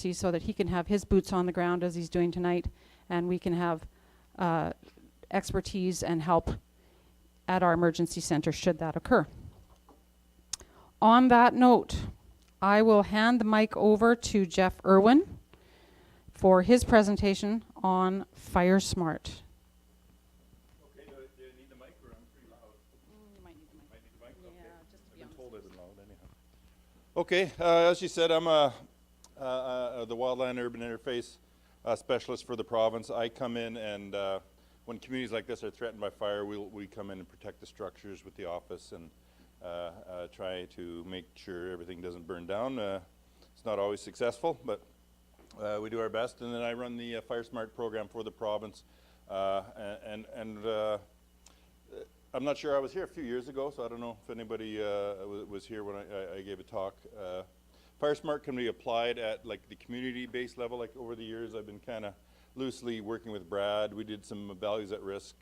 emergency so that he can have his boots on the ground as he's doing tonight, and we can have expertise and help at our emergency center should that occur. On that note, I will hand the mic over to Jeff Irwin for his presentation on FireSmart. Okay, do you need the mic, or I'm pretty loud? You might need the mic. Might need the mic? Yeah, okay. just to be I've been honest. told I've been loud anyhow. Okay, as you said, I'm the Wildland Urban Interface specialist for the province. I come in and when communities like this are threatened by fire, we come in and protect the structures with the office and try to make sure everything doesn't burn down. It's not always successful, but we do our best. And then I run the FireSmart program for the province. I'm not sure, I was here a few years ago, so I don't know if anybody was here when I gave a talk. FireSmart can be applied at like the community-based level. Like over the years, I've been kind of loosely working with Brad. We did some values at risk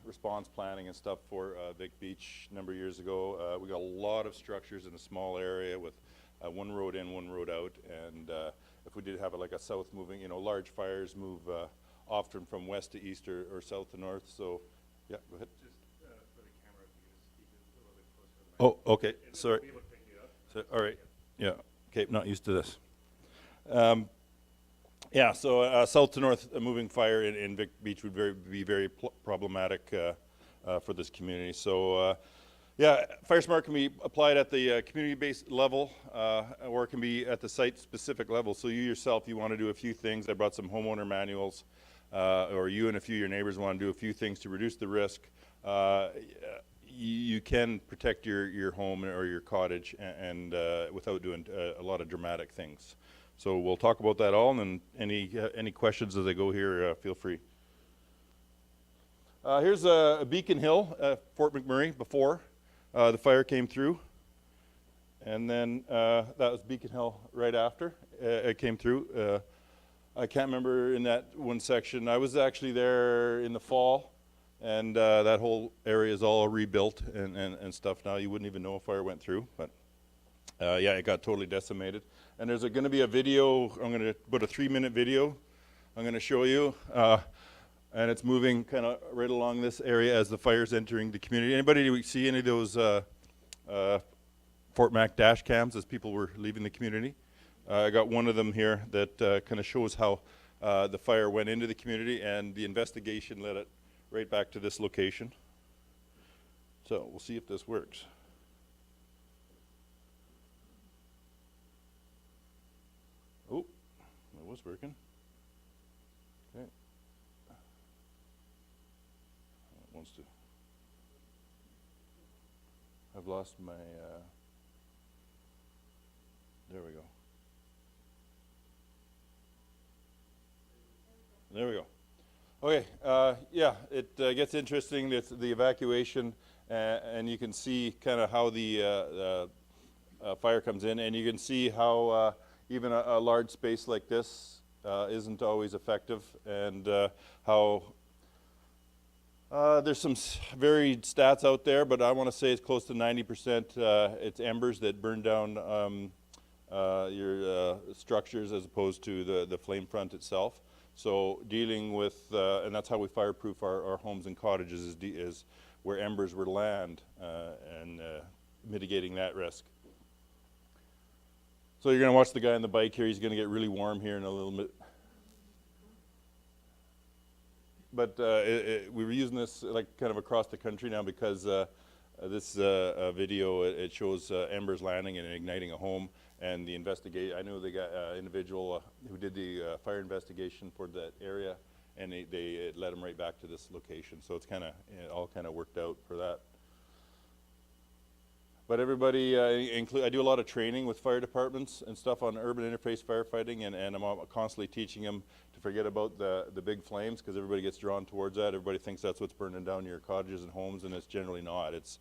response planning and stuff for Vic Beach a number of years ago. We got a lot of structures in a small area with one road in, one road out, and if we did have like a south moving, large fires move often from west to east or south to north. So, yeah, go ahead. Just for the camera, if you can just speak a little bit closer to the mic. Oh, okay, sorry. Be able to pick you up. So, all right, yeah, okay, not used to this. Yeah, so south to north moving fire in Vic Beach would be very problematic for this community. So, yeah, FireSmart can be applied at the community-based level or it can be at the site-specific level. So you yourself, you want to do a few things. I brought some homeowner manuals, or you and a few of your neighbors want to do a few things to reduce the risk. You can protect your home or your cottage and without doing a lot of dramatic things. So we'll talk about that all, and then any questions as I go here, feel free. Here's a Beacon Hill, Fort McMurray before the fire came through. And then that was Beacon Hill right after it came through. I can't remember in that one section. I was actually there in the fall, and that whole area is all rebuilt and stuff now. You wouldn't even know if fire went through, but yeah, it got totally decimated. And there's going to be a video, about a 3-minute video I'm going to show you. And it's moving kind of right along this area as the fire's entering the community. Anybody see any of those Fort Mac dash cams as people were leaving the community? I got one of them here that kind of shows how the fire went into the community, and the investigation led it right back to this location. So we'll see if this works. Oh, it was working. Okay. It wants to. I've lost my. There we go. There we go. Okay, yeah, it gets interesting. It's the evacuation, and you can see kind of how the fire comes in, and you can see how even a large space like this isn't always effective, and how there's some varied stats out there, but I want to say it's close to 90% it's embers that burn down your structures as opposed to the flame front itself. So dealing with, and that's how we fireproof our homes and cottages is where embers would land and mitigating that risk. So you're going to watch the guy on the bike here. He's going to get really warm here in a little bit. But we were using this like kind of across the country now because this video, it shows embers landing and igniting a home. And the I knew the guy, individual who did the fire investigation for that area, and they led him right back to this location. So it's kind of all kind of worked out for that. But everybody, I do a lot of training with fire departments and stuff on urban interface firefighting, and I'm constantly teaching them to forget about the big flames, because everybody gets drawn towards that. Everybody thinks that's what's burning down your cottages and homes, and it's generally not. It's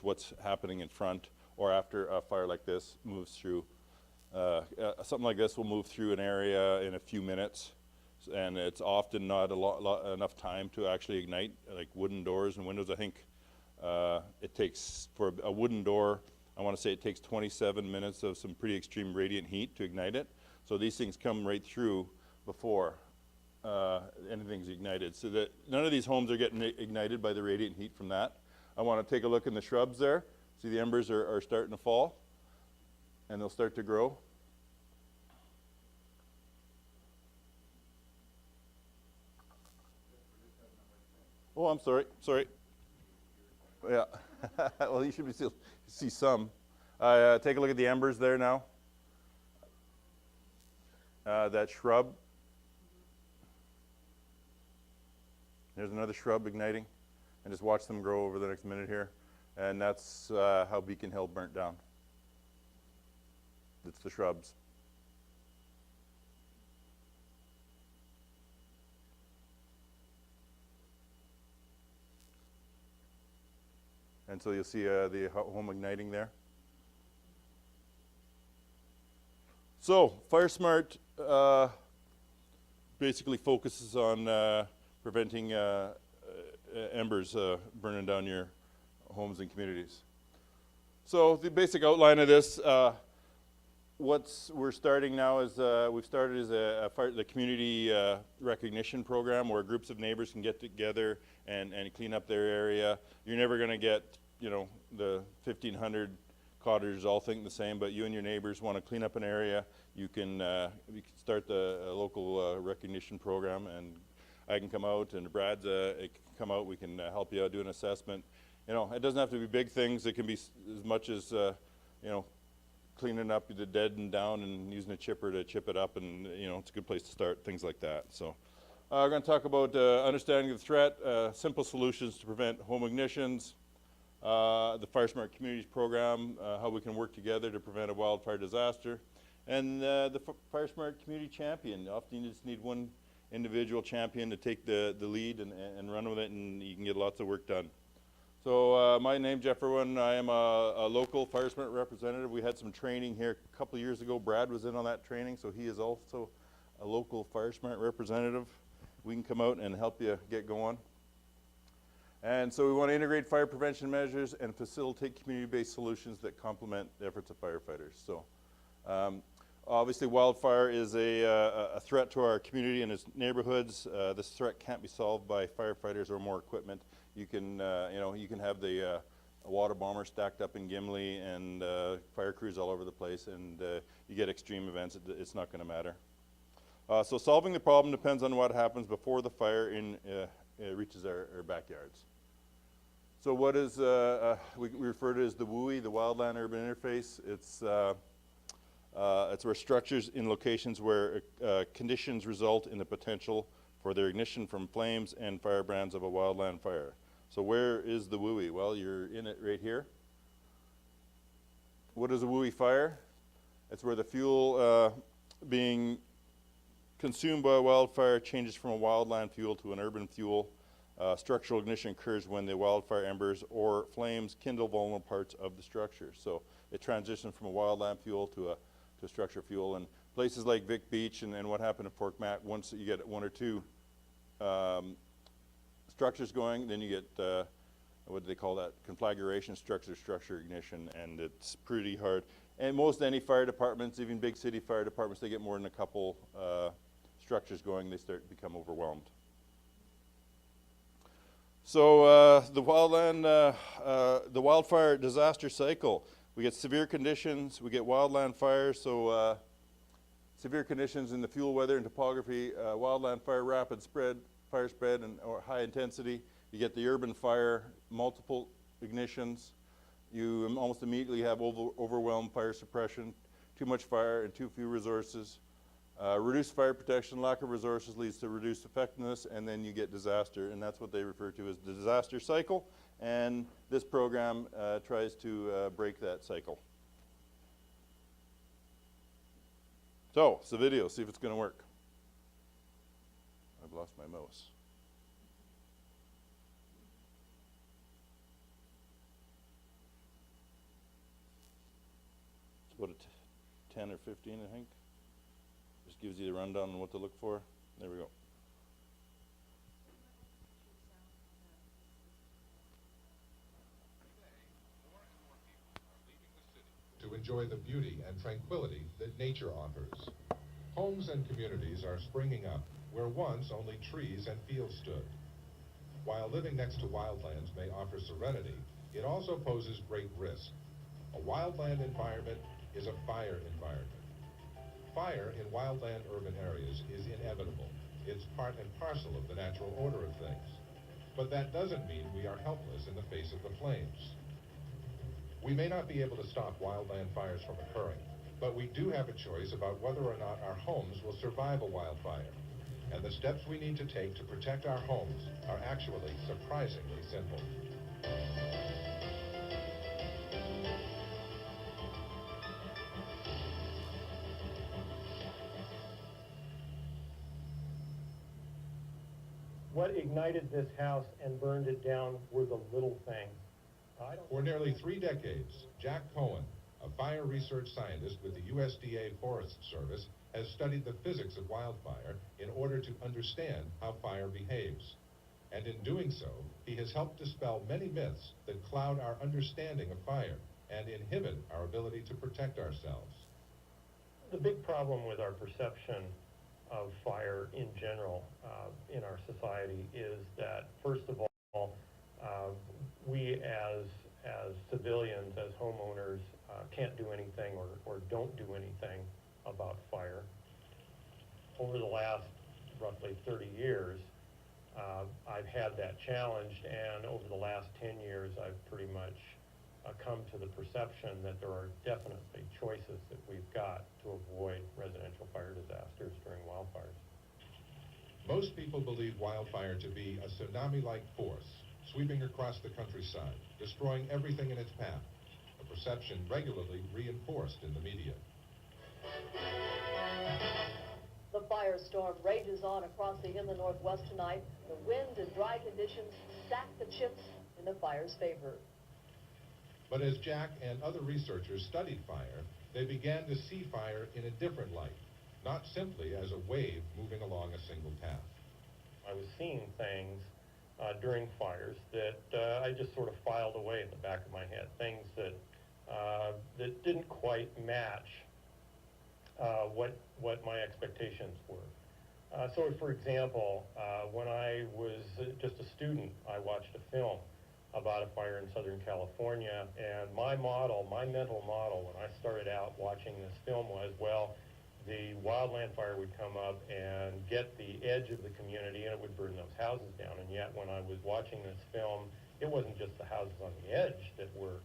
what's happening in front or after a fire like this moves through. Something like this will move through an area in a few minutes, and it's often not enough time to actually ignite, like wooden doors and windows. I think it takes, for a wooden door, I want to say it takes 27 minutes of some pretty extreme radiant heat to ignite it. So these things come right through before anything's ignited. So that none of these homes are getting ignited by the radiant heat from that. I want to take a look in the shrubs there. See the embers are starting to fall, and they'll start to grow. Oh, I'm sorry. Yeah. Well, you should be still see some. Take a look at the embers there now. That shrub. There's another shrub igniting, and just watch them grow over the next minute here. And that's how Beacon Hill burnt down. It's the shrubs. And so you'll see the home igniting there. So FireSmart basically focuses on preventing embers burning down your homes and communities. So the basic outline of this, we're starting now is we've started as the community recognition program where groups of neighbors can get together and clean up their area. You're never going to get, you know, the 1,500 cottagers all think the same, but you and your neighbors want to clean up an area, you can start the local recognition program, and I can come out and Brad's can come out. We can help you out, do an assessment. You know, it doesn't have to be big things. It can be as much as you know, cleaning up the dead and down and using a chipper to chip it up, and you know, it's a good place to start, things like that. So we're going to talk about understanding the threat, simple solutions to prevent home ignitions, the FireSmart Communities program, how we can work together to prevent a wildfire disaster, and the FireSmart Community Champion. Often you just need one individual champion to take the lead and run with it, and you can get lots of work done. So my name's Jeff Irwin. I am a local FireSmart representative. We had some training here a couple of years ago. Brad was in on that training, so he is also a local FireSmart representative. We can come out and help you get going. And so we want to integrate fire prevention measures and facilitate community-based solutions that complement the efforts of firefighters. So obviously wildfire is a threat to our community and its neighborhoods. This threat can't be solved by firefighters or more equipment. You can, you know, you can have the water bomber stacked up in Gimli and fire crews all over the place, and you get extreme events. It's not going to matter. So solving the problem depends on what happens before the fire reaches our backyards. So what is, we refer to as the WUI, the Wildland Urban Interface. It's where structures in locations where conditions result in the potential for their ignition from flames and firebrands of a wildland fire. So where is the WUI? Well, you're in it right here. What is a WUI fire? It's where the fuel being consumed by a wildfire changes from a wildland fuel to an urban fuel. Structural ignition occurs when the wildfire embers or flames kindle vulnerable parts of the structure. So it transitions from a wildland fuel to a structure fuel. And places like Vic Beach and what happened in Fort Mac, once you get one or two structures going, then you get, what do they call that? Conflagration, structure ignition, and it's pretty hard. And most any fire departments, even big city fire departments, they get more than a couple structures going, they start to become overwhelmed. So the wildfire disaster cycle. We get severe conditions, we get wildland fires, so severe conditions in the fuel, weather, and topography, wildland fire, rapid spread, fire spread, or high intensity. You get the urban fire, multiple ignitions. You almost immediately have overwhelmed fire suppression, too much fire and too few resources. Reduced fire protection, lack of resources leads to reduced effectiveness, and then you get disaster, and that's what they refer to as the disaster cycle, and this program tries to break that cycle. So, it's a video, see if it's going to work. I've lost my mouse. It's about a 10 or 15, I think. Just gives you the rundown on what to look for. There we go. To enjoy the beauty and tranquility that nature offers. Homes and communities are springing up where once only trees and fields stood. While living next to wildlands may offer serenity, it also poses great risk. A wildland environment is a fire environment. Fire in wildland urban areas is inevitable. It's part and parcel of the natural order of things. But that doesn't mean we are helpless in the face of the flames. We may not be able to stop wildland fires from occurring, but we do have a choice about whether or not our homes will survive a wildfire. And the steps we need to take to protect our homes are actually surprisingly simple. What ignited this house and burned it down were the little things. For nearly 3 decades, Jack Cohen, a fire research scientist with the USDA Forest Service, has studied the physics of wildfire in order to understand how fire behaves. And in doing so, he has helped dispel many myths that cloud our understanding of fire and inhibit our ability to protect ourselves. The big problem with our perception of fire in general in our society is that, first of all, we as civilians, as homeowners, can't do anything or don't do anything about fire. Over the last roughly 30 years, I've had that challenged, and over the last 10 years, I've pretty much come to the perception that there are definitely choices that we've got to avoid residential fire disasters during wildfires. Most people believe wildfire to be a tsunami-like force, sweeping across the countryside, destroying everything in its path, a perception regularly reinforced in the media. The firestorm rages on across the inland Northwest tonight. The wind and dry conditions stack the chips in the fire's favor. But as Jack and other researchers studied fire, they began to see fire in a different light, not simply as a wave moving along a single path. I was seeing things during fires that I just sort of filed away in the back of my head, things that didn't quite match what my expectations were. So, for example, when I was just a student, I watched a film about a fire in Southern California, and my mental model when I started out watching this film was, well, the wildland fire would come up and get the edge of the community and it would burn those houses down. And yet when I was watching this film, it wasn't just the houses on the edge that were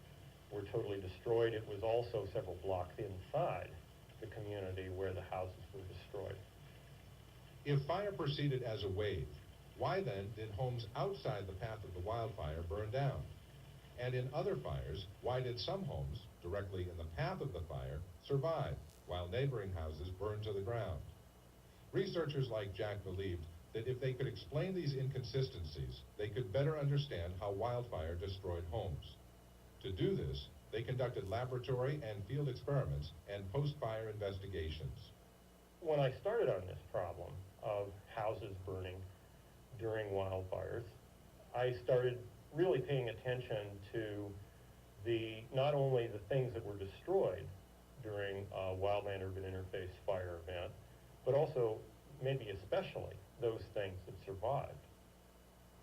totally destroyed, it was also several blocks inside the community where the houses were destroyed. If fire proceeded as a wave, why then did homes outside the path of the wildfire burn down? And in other fires, why did some homes directly in the path of the fire survive, while neighboring houses burned to the ground? Researchers like Jack believed that if they could explain these inconsistencies, they could better understand how wildfire destroyed homes. To do this, they conducted laboratory and field experiments and post-fire investigations. When I started on this problem of houses burning during wildfires, I started really paying attention to not only the things that were destroyed during a wildland-urban interface fire event, but also, maybe especially, those things that survived.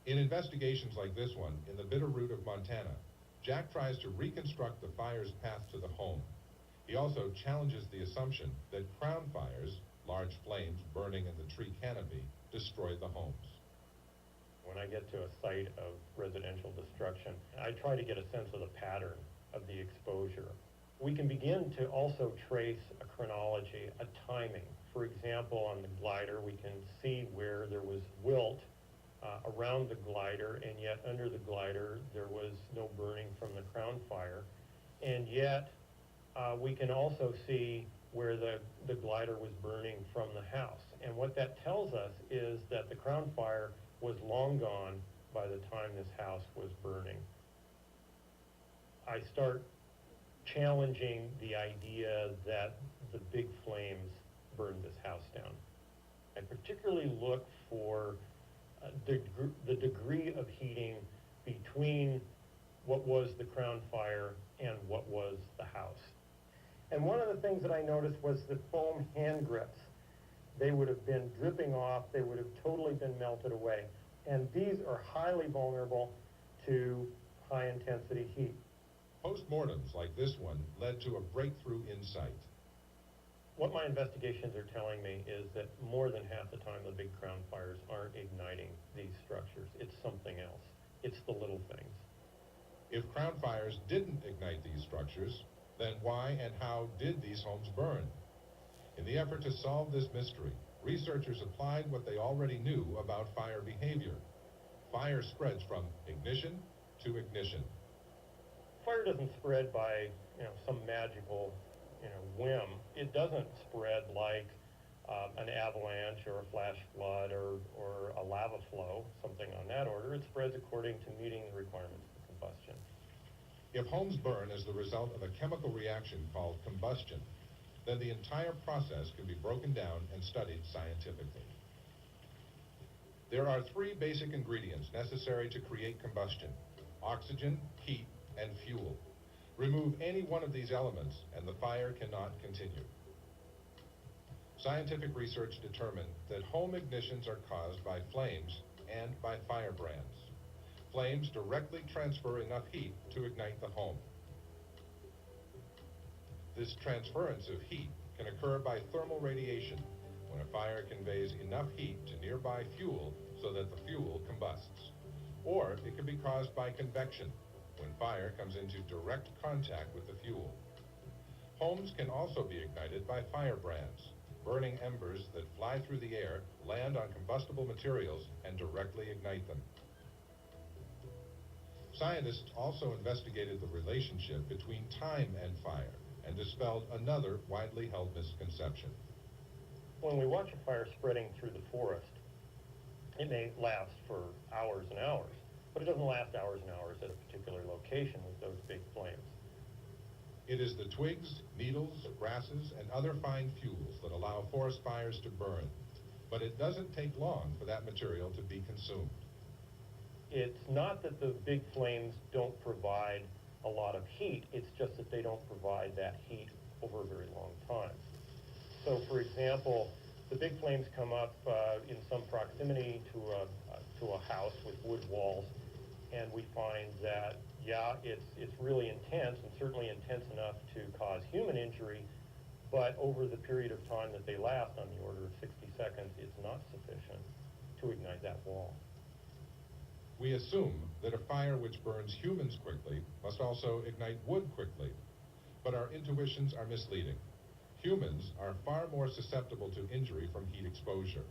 In investigations like this one, in the Bitterroot of Montana, Jack tries to reconstruct the fire's path to the home. He also challenges the assumption that crown fires, large flames burning in the tree canopy, destroyed the homes. When I get to a site of residential destruction, I try to get a sense of the pattern of the exposure. We can begin to also trace a chronology, a timing. For example, on the glider, we can see where there was wilt around the glider, and yet under the glider there was no burning from the crown fire. And yet we can also see where the glider was burning from the house. And what that tells us is that the crown fire was long gone by the time this house was burning. I start challenging the idea that the big flames burned this house down. I particularly look for the degree of heating between what was the crown fire and what was the house. And one of the things that I noticed was the foam hand grips. they would have been dripping off, they would have totally been melted away. And these are highly vulnerable to high-intensity heat. Postmortems like this one led to a breakthrough insight. What my investigations are telling me is that more than half the time the big crown fires aren't igniting these structures. It's something else. It's the little things. If crown fires didn't ignite these structures, then why and how did these homes burn? In the effort to solve this mystery, researchers applied what they already knew about fire behavior. Fire spreads from ignition to ignition. Fire doesn't spread by, some magical, whim. It doesn't spread like an avalanche or a flash flood or a lava flow, something on that order. It spreads according to meeting the requirements for combustion. If homes burn as the result of a chemical reaction called combustion, then the entire process can be broken down and studied scientifically. There are three basic ingredients necessary to create combustion: oxygen, heat, and fuel. Remove any one of these elements and the fire cannot continue. Scientific research determined that home ignitions are caused by flames and by firebrands. Flames directly transfer enough heat to ignite the home. This transference of heat can occur by thermal radiation, when a fire conveys enough heat to nearby fuel so that the fuel combusts. Or it can be caused by convection, when fire comes into direct contact with the fuel. Homes can also be ignited by firebrands, burning embers that fly through the air, land on combustible materials, and directly ignite them. Scientists also investigated the relationship between time and fire and dispelled another widely held misconception. When we watch a fire spreading through the forest, it may last for hours and hours, but it doesn't last hours and hours at a particular location with those big flames. It is the twigs, needles, grasses, and other fine fuels that allow forest fires to burn, but it doesn't take long for that material to be consumed. It's not that the big flames don't provide a lot of heat, it's just that they don't provide that heat over a very long time. So, for example, the big flames come up in some proximity to a house with wood walls, and we find that, yeah, it's really intense, and certainly intense enough to cause human injury, but over the period of time that they last, on the order of 60 seconds, it's not sufficient to ignite that wall. We assume that a fire which burns humans quickly must also ignite wood quickly, but our intuitions are misleading. Humans are far more susceptible to injury from heat exposure.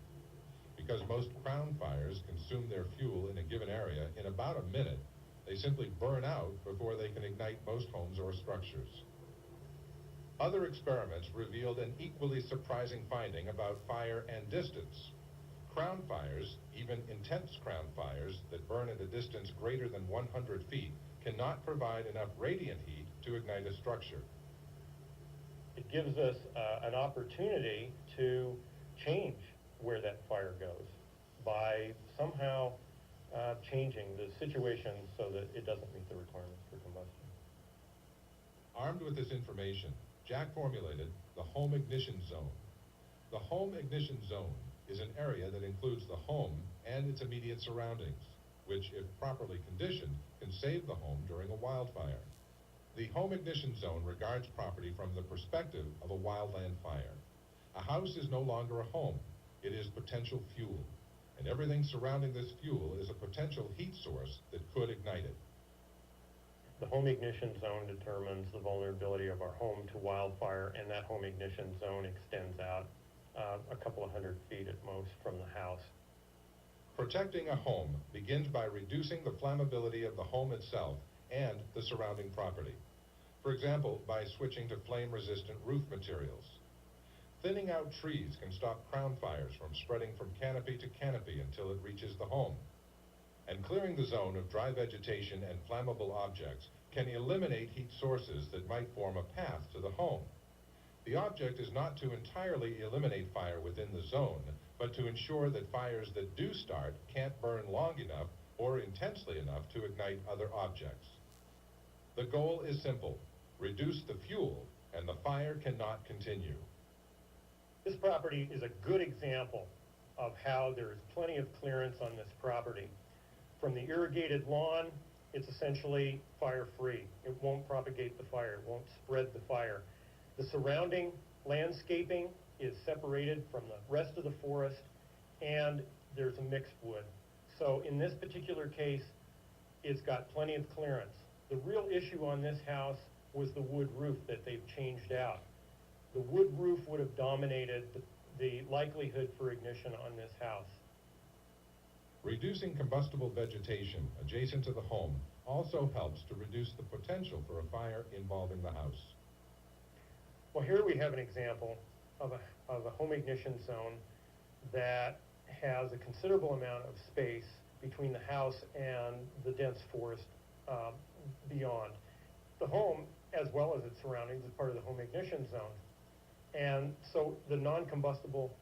Because most crown fires consume their fuel in a given area in about a minute, they simply burn out before they can ignite most homes or structures. Other experiments revealed an equally surprising finding about fire and distance. Crown fires, even intense crown fires that burn at a distance greater than 100 feet, cannot provide enough radiant heat to ignite a structure. It gives us an opportunity to change where that fire goes by somehow changing the situation so that it doesn't meet the requirements for combustion. Armed with this information, Jack formulated the home ignition zone. The home ignition zone is an area that includes the home and its immediate surroundings, which, if properly conditioned, can save the home during a wildfire. The home ignition zone regards property from the perspective of a wildland fire. A house is no longer a home. It is potential fuel, and everything surrounding this fuel is a potential heat source that could ignite it. The home ignition zone determines the vulnerability of our home to wildfire, and that home ignition zone extends out a couple of hundred feet at most from the house. Protecting a home begins by reducing the flammability of the home itself and the surrounding property. For example, by switching to flame-resistant roof materials. Thinning out trees can stop crown fires from spreading from canopy to canopy until it reaches the home. And clearing the zone of dry vegetation and flammable objects can eliminate heat sources that might form a path to the home. The object is not to entirely eliminate fire within the zone, but to ensure that fires that do start can't burn long enough or intensely enough to ignite other objects. The goal is simple: reduce the fuel, and the fire cannot continue. This property is a good example of how there is plenty of clearance on this property. From the irrigated lawn, it's essentially fire-free. It won't propagate the fire, it won't spread the fire. The surrounding landscaping is separated from the rest of the forest, and there's a mixed wood. So in this particular case, it's got plenty of clearance. The real issue on this house was the wood roof that they've changed out. The wood roof would have dominated the likelihood for ignition on this house. Reducing combustible vegetation adjacent to the home also helps to reduce the potential for a fire involving the house. Well, here we have an example of a home ignition zone that has a considerable amount of space between the house and the dense forest beyond. The home, as well as its surroundings, is part of the home ignition zone. And so the non-combustible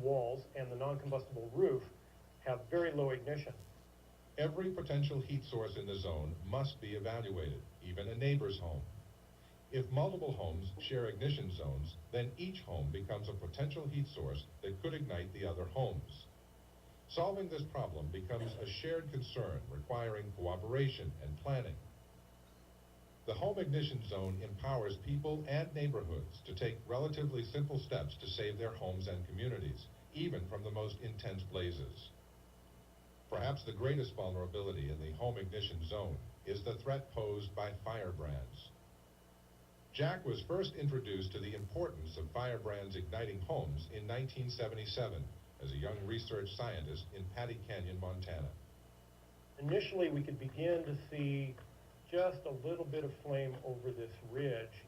walls and the non-combustible roof have very low ignition. Every potential heat source in the zone must be evaluated, even a neighbor's home. If multiple homes share ignition zones, then each home becomes a potential heat source that could ignite the other homes. Solving this problem becomes a shared concern requiring cooperation and planning. The home ignition zone empowers people and neighborhoods to take relatively simple steps to save their homes and communities, even from the most intense blazes. Perhaps the greatest vulnerability in the home ignition zone is the threat posed by firebrands. Jack was first introduced to the importance of firebrands igniting homes in 1977 as a young research scientist in Paddy Canyon, Montana. Initially, we could begin to see just a little bit of flame over this ridge,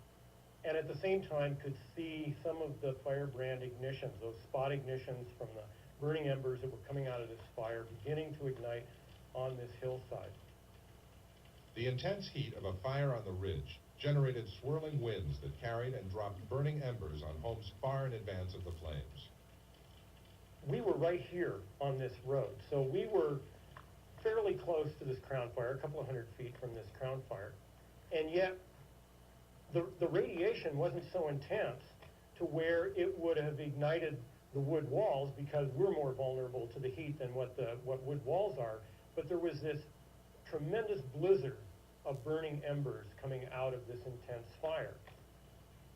and at the same time could see some of the firebrand ignitions, those spot ignitions from the burning embers that were coming out of this fire, beginning to ignite on this hillside. The intense heat of a fire on the ridge generated swirling winds that carried and dropped burning embers on homes far in advance of the flames. We were right here on this road, so we were fairly close to this crown fire, a couple of hundred feet from this crown fire, and yet the radiation wasn't so intense to where it would have ignited the wood walls, because we're more vulnerable to the heat than what wood walls are. But there was this tremendous blizzard of burning embers coming out of this intense fire.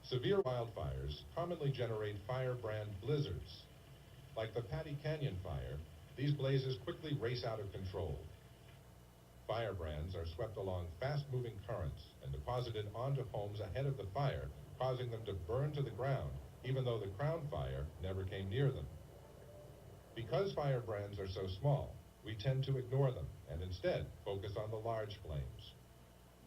Severe wildfires commonly generate firebrand blizzards. Like the Paddy Canyon fire, these blazes quickly race out of control. Firebrands are swept along fast-moving currents and deposited onto homes ahead of the fire, causing them to burn to the ground, even though the crown fire never came near them. Because firebrands are so small, we tend to ignore them and instead focus on the large flames.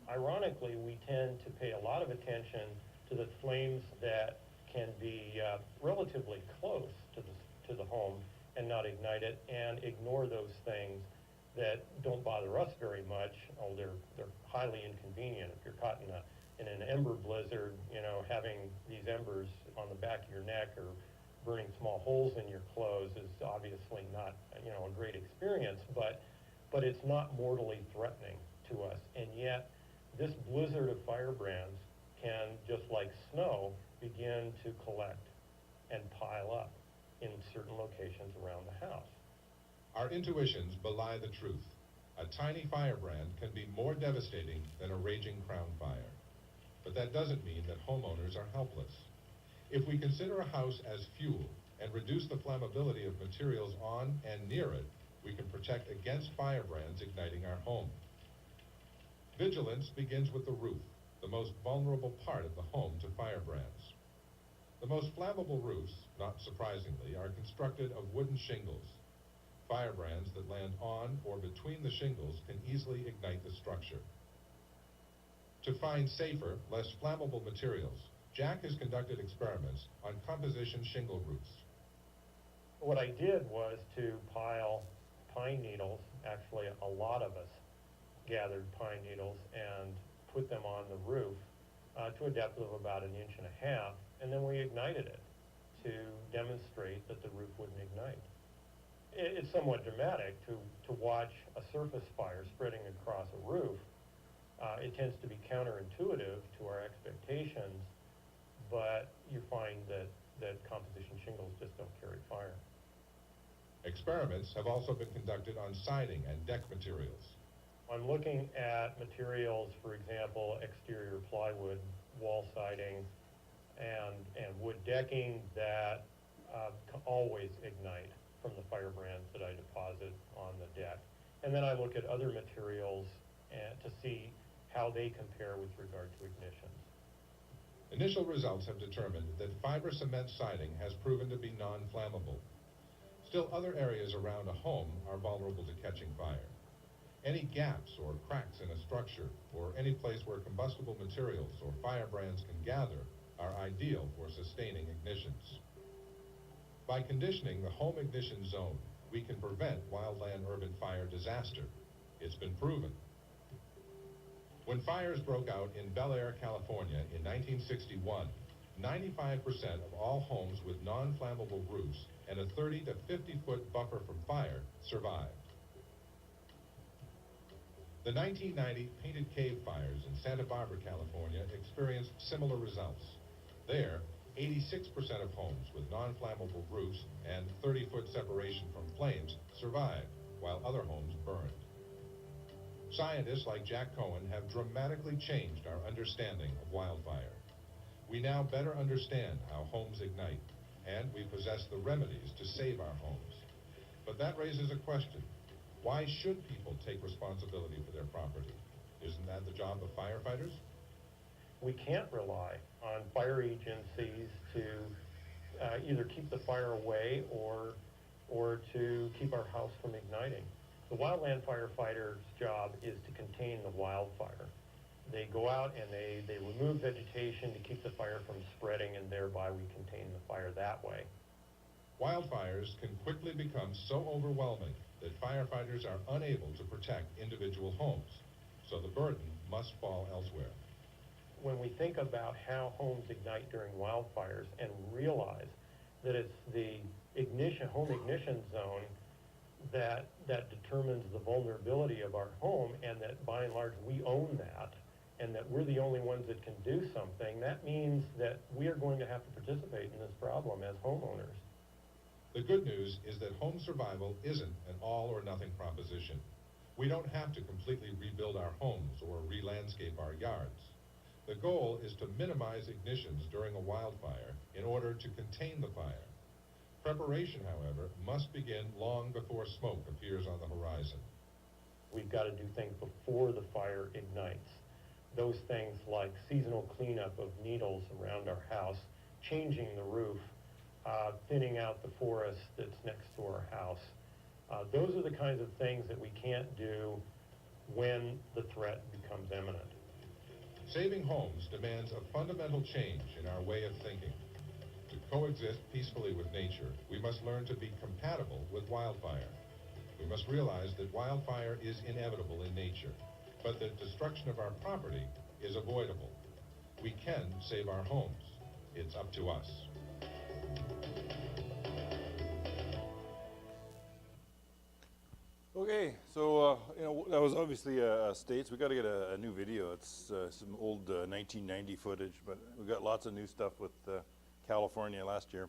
Ironically, we tend to pay a lot of attention to the flames that can be relatively close to the home and not ignite it, and ignore those things that don't bother us very much. Oh, they're highly inconvenient. If you're caught in an ember blizzard, having these embers on the back of your neck or burning small holes in your clothes is obviously not, a great experience, but it's not mortally threatening to us. And yet, this blizzard of firebrands can, just like snow, begin to collect and pile up in certain locations around the house. Our intuitions belie the truth. A tiny firebrand can be more devastating than a raging crown fire. But that doesn't mean that homeowners are helpless. If we consider a house as fuel and reduce the flammability of materials on and near it, we can protect against firebrands igniting our home. Vigilance begins with the roof, the most vulnerable part of the home to firebrands. The most flammable roofs, not surprisingly, are constructed of wooden shingles. Firebrands that land on or between the shingles can easily ignite the structure. To find safer, less flammable materials, Jack has conducted experiments on composition shingle roofs. What I did was to pile pine needles. Actually, a lot of us gathered pine needles and put them on the roof to a depth of about 1.5 inches, and then we ignited it to demonstrate that the roof wouldn't ignite. It's somewhat dramatic to watch a surface fire spreading across a roof. It tends to be counterintuitive to our expectations, but you find that that composition shingles just don't carry fire. Experiments have also been conducted on siding and deck materials. I'm looking at materials, for example, exterior plywood, wall siding, and wood decking that always ignite from the firebrands that I deposit on the deck. And then I look at other materials to see how they compare with regard to ignitions. Initial results have determined that fiber cement siding has proven to be non-flammable. Still, other areas around a home are vulnerable to catching fire. Any gaps or cracks in a structure, or any place where combustible materials or firebrands can gather, are ideal for sustaining ignitions. By conditioning the home ignition zone, we can prevent wildland urban fire disaster. It's been proven. When fires broke out in Bel Air, California in 1961, 95% of all homes with non-flammable roofs and a 30 to 50-foot buffer from fire survived. The 1990 Painted Cave fires in Santa Barbara, California experienced similar results. There, 86% of homes with non-flammable roofs and 30-foot separation from flames survived, while other homes burned. Scientists like Jack Cohen have dramatically changed our understanding of wildfire. We now better understand how homes ignite, and we possess the remedies to save our homes. But that raises a question. Why should people take responsibility for their property? Isn't that the job of firefighters? We can't rely on fire agencies to either keep the fire away or to keep our house from igniting. The wildland firefighter's job is to contain the wildfire. They go out and they remove vegetation to keep the fire from spreading, and thereby we contain the fire that way. Wildfires can quickly become so overwhelming that firefighters are unable to protect individual homes, so the burden must fall elsewhere. When we think about how homes ignite during wildfires and realize that it's the home ignition zone that determines the vulnerability of our home, and that by and large we own that, and that we're the only ones that can do something, that means that we are going to have to participate in this problem as homeowners. The good news is that home survival isn't an all-or-nothing proposition. We don't have to completely rebuild our homes or re-landscape our yards. The goal is to minimize ignitions during a wildfire in order to contain the fire. Preparation, however, must begin long before smoke appears on the horizon. We've got to do things before the fire ignites. Those things like seasonal cleanup of needles around our house, changing the roof, thinning out the forest that's next to our house. Those are the kinds of things that we can't do when the threat becomes imminent. Saving homes demands a fundamental change in our way of thinking. To coexist peacefully with nature, we must learn to be compatible with wildfire. We must realize that wildfire is inevitable in nature, but that destruction of our property is avoidable. We can save our homes. It's up to us. Okay, so that was obviously States. We got to get a new video. It's some old 1990 footage, but we got lots of new stuff with California last year.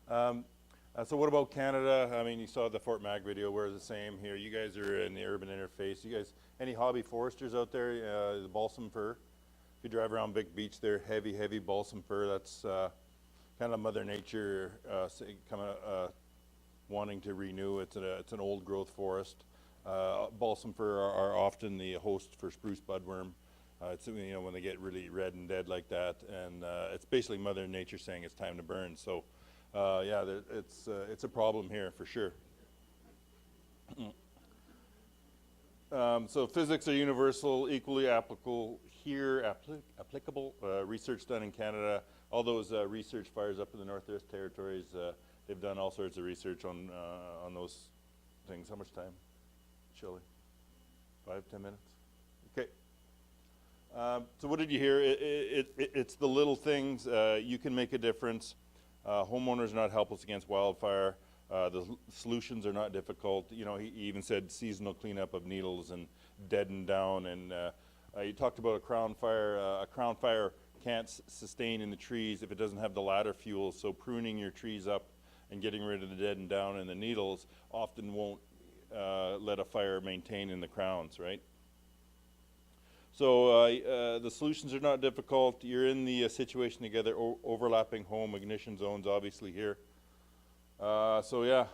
So what about Canada? I mean, you saw the Fort Mac video. We're the same here. You guys are in the urban interface. You guys, any hobby foresters out there? The balsam fir. If you drive around Big Beach, there, heavy balsam fir. That's kind of Mother Nature wanting to renew. It's an old growth forest. Balsam fir are often the host for spruce budworm. It's when they get really red and dead like that, and it's basically Mother Nature saying it's time to burn. So yeah, it's a problem here for sure. So physics are universal, equally applicable here. Applicable research done in Canada. All those research fires up in the Northwest Territories. They've done all sorts of research on those things. How much time, Shelley? 5-10 minutes? Okay. So what did you hear? It's the little things. You can make a difference. Homeowners are not helpless against wildfire. The solutions are not difficult. He even said seasonal cleanup of needles and deaden down. And you talked about a crown fire. A crown fire can't sustain in the trees if it doesn't have the ladder fuel. So pruning your trees up and getting rid of the dead and down and the needles often won't let a fire maintain in the crowns, right? So the solutions are not difficult. You're in the situation together, overlapping home ignition zones obviously here. So yeah,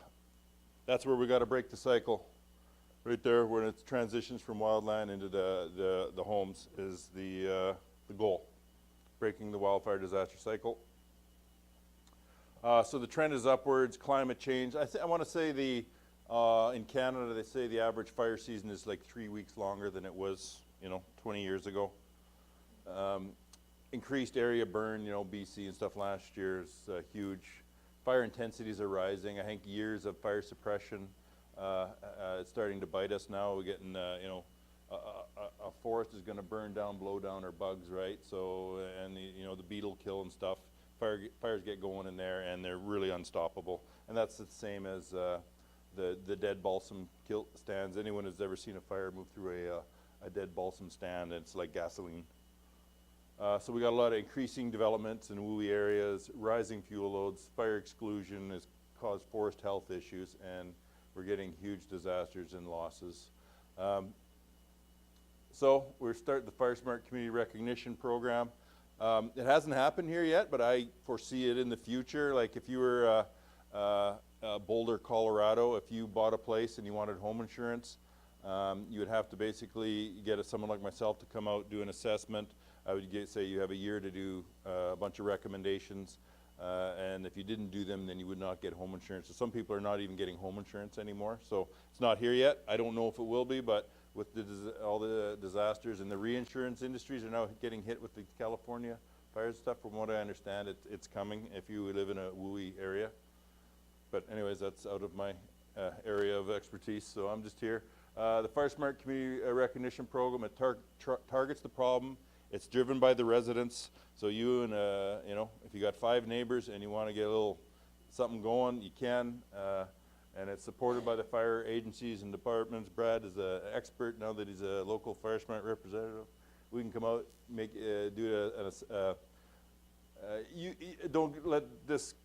that's where we got to break the cycle. Right there, when it transitions from wildland into the homes, is the goal, breaking the wildfire disaster cycle. So the trend is upwards. Climate change. I want to say in Canada they say the average fire season is like 3 weeks longer than it was, 20 years ago. Increased area burn, BC and stuff last year is huge. Fire intensities are rising. I think years of fire suppression. It's starting to bite us now. We're getting, a forest is going to burn down, blow down our bugs, right? So, and the beetle kill and stuff. Fires get going in there, and they're really unstoppable. And that's the same as the dead balsam stands. Anyone who's ever seen a fire move through a dead balsam stand, it's like gasoline. So we got a lot of increasing developments in WUI areas, rising fuel loads, fire exclusion has caused forest health issues, and we're getting huge disasters and losses. So we're starting the Fire Smart Community Recognition Program. It hasn't happened here yet, but I foresee it in the future. Like if you were Boulder, Colorado, if you bought a place and you wanted home insurance, you would have to basically get someone like myself to come out, do an assessment. I would say you have a year to do a bunch of recommendations, and if you didn't do them, then you would not get home insurance. So some people are not even getting home insurance anymore. So it's not here yet. I don't know if it will be, but with all the disasters, and the reinsurance industries are now getting hit with the California fires stuff. From what I understand, it's coming if you live in a WUI area. But anyways, that's out of my area of expertise, so I'm just here. The Fire Smart Community Recognition Program, it targets the problem. It's driven by the residents. So you and, if you got 5 neighbors and you want to get a little something going, you can. And it's supported by the fire agencies and departments. Brad is an expert now that he's a local Fire Smart representative. We can come out, you don't let this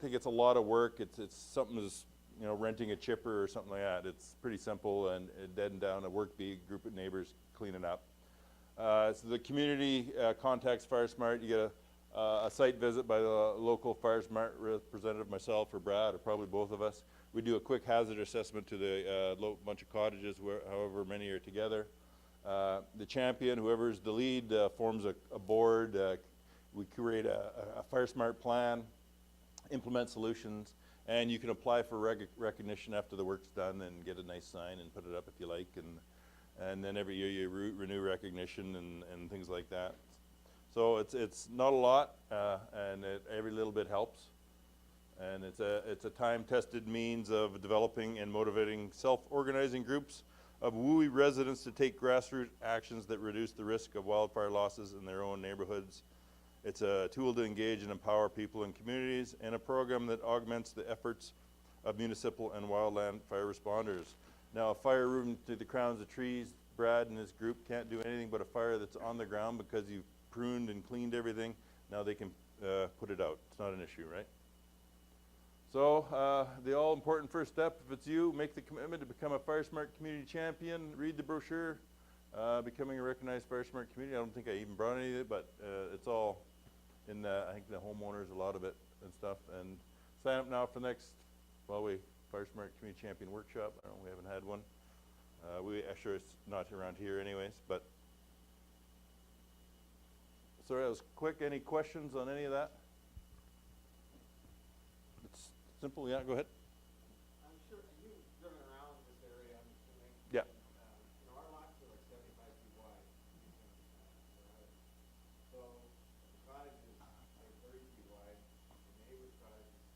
think it's a lot of work. It's something as, renting a chipper or something like that. It's pretty simple and dead and down. A work bee, group of neighbors cleaning up. So the community contacts Fire Smart. You get a site visit by the local Fire Smart representative, myself or Brad, or probably both of us. We do a quick hazard assessment to the bunch of cottages, however many are together. The champion, whoever's the lead, forms a board. We create a Fire Smart plan, implement solutions, and you can apply for recognition after the work's done and get a nice sign and put it up if you like. And then every year you renew recognition and things like that. So it's not a lot, and every little bit helps. And it's a time-tested means of developing and motivating self-organizing groups of WUI residents to take grassroots actions that reduce the risk of wildfire losses in their own neighborhoods. It's a tool to engage and empower people and communities, and a program that augments the efforts of municipal and wildland fire responders. Now, a fire room to the crowns of trees, Brad and his group can't do anything but a fire that's on the ground because you've pruned and cleaned everything. Now they can put it out. It's not an issue, right? So the all-important first step, if it's you, make the commitment to become a Fire Smart Community Champion. Read the brochure, Becoming a Recognized Fire Smart Community. I don't think I even brought any of it, but it's all in I think the homeowners, a lot of it and stuff. And sign up now for the next, Fire Smart Community Champion Workshop. I don't know, we haven't had one. Sure it's not around here anyways, but. Sorry, that was quick. Any questions on any of that? It's simple, yeah, go ahead. I'm sure you've driven around this area, I'm assuming. Yeah. And, our lots are like 75 feet wide. So the cottage is like 30 feet wide. The neighbor's cottage is,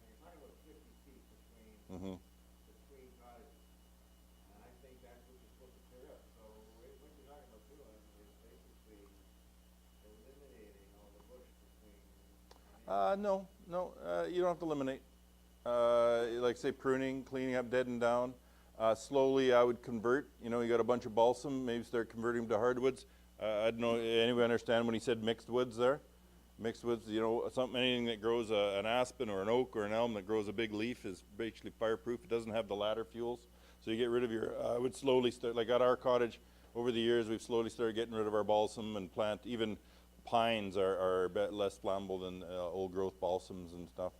you're talking about 50 feet between between cottages. And I think that's what you're supposed to clear up. So what you're talking about doing is basically eliminating all the bush between. No, you don't have to eliminate. Like say pruning, cleaning up dead and down. Slowly I would convert, you got a bunch of balsam, maybe start converting them to hardwoods. I don't know, anybody understand when he said mixed woods there? Mixed woods, you know, anything that grows an aspen or an oak or an elm that grows a big leaf is basically fireproof. It doesn't have the ladder fuels. So you get rid of your, I would slowly start, like at our cottage, over the years, we've slowly started getting rid of our balsam and plant, even pines are a bit less flammable than old growth balsams and stuff.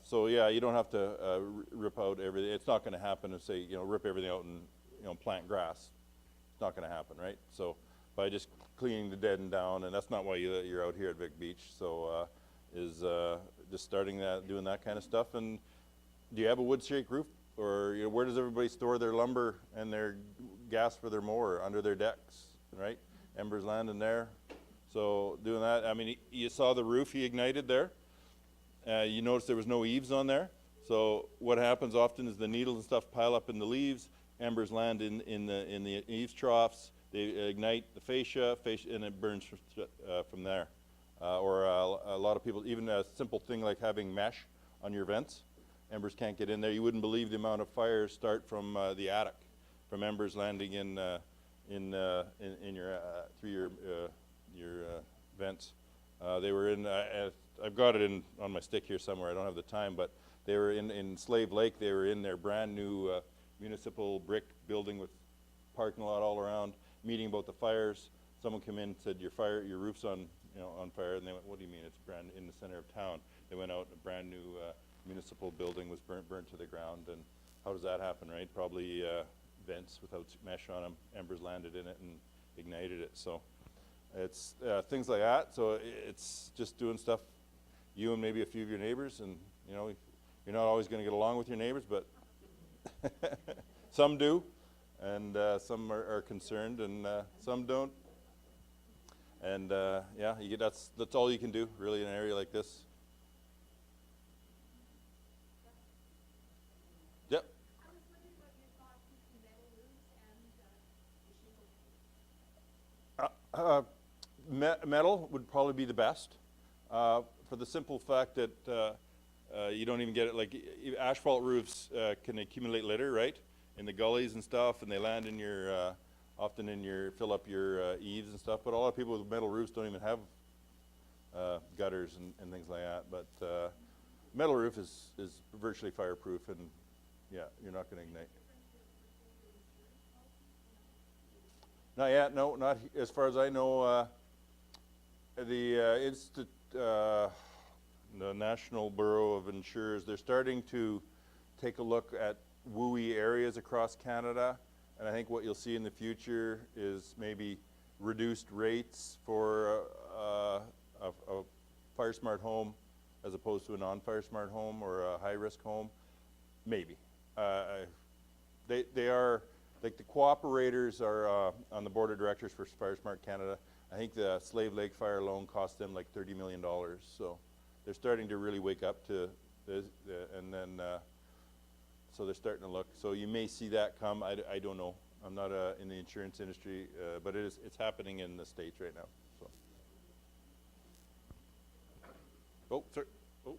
So yeah, you don't have to rip out everything. It's not going to happen to say, you know, rip everything out and, you know, plant grass. It's not going to happen, right? So by just cleaning the dead and down, and that's not why you're out here at Vic Beach. So just starting that, doing that kind of stuff. And do you have a wood shake roof? Or, you know, where does everybody store their lumber and their gas for their mower? Under their decks, right? Embers land in there. So doing that, I mean, you saw the roof he ignited there. You notice there was no eaves on there. So what happens often is the needles and stuff pile up in the leaves. Embers land in the eaves troughs. They ignite the fascia, and it burns from there. Or a lot of people, even a simple thing like having mesh on your vents. Embers can't get in there. You wouldn't believe the amount of fires start from the attic, from embers landing in your through your vents. They were in. I've got it on my stick here somewhere. I don't have the time, but they were in Slave Lake. They were in their brand new municipal brick building with parking lot all around, meeting about the fires. Someone came in and said, your roof's on fire, and they went, what do you mean? It's brand in the center of town. They went out and a brand new municipal building was burnt to the ground. And how does that happen, right? Probably vents without mesh on them. Embers landed in it and ignited it. So it's things like that. So it's just doing stuff, you and maybe a few of your neighbors, and you know, you're not always going to get along with your neighbors, but some do, and some are concerned, and some don't. And yeah, that's all you can do really in an area like this. Yep. I was wondering what your thoughts on metal roofs and shingle. Metal would probably be the best, for the simple fact that you don't even get it. Like asphalt roofs can accumulate litter, right, in the gullies and stuff, and they land in your often in your fill up your eaves and stuff. But a lot of people with metal roofs don't even have gutters and things like that. But metal roof is virtually fireproof, and yeah, you're not going to ignite. Not yet, no, not as far as I know. The National Bureau of Insurers, they're starting to take a look at WUI areas across Canada, and I think what you'll see in the future is maybe reduced rates for a fire smart home as opposed to a non-fire smart home or a high-risk home. Maybe. They are, like the cooperators are on the board of directors for Fire Smart Canada. I think the Slave Lake fire alone cost them like $30 million. So they're starting to really wake up to this, and then so they're starting to look. So you may see that come. I don't know. I'm not in the insurance industry, but it's happening in the States right now. So. Oh, sir. Oh.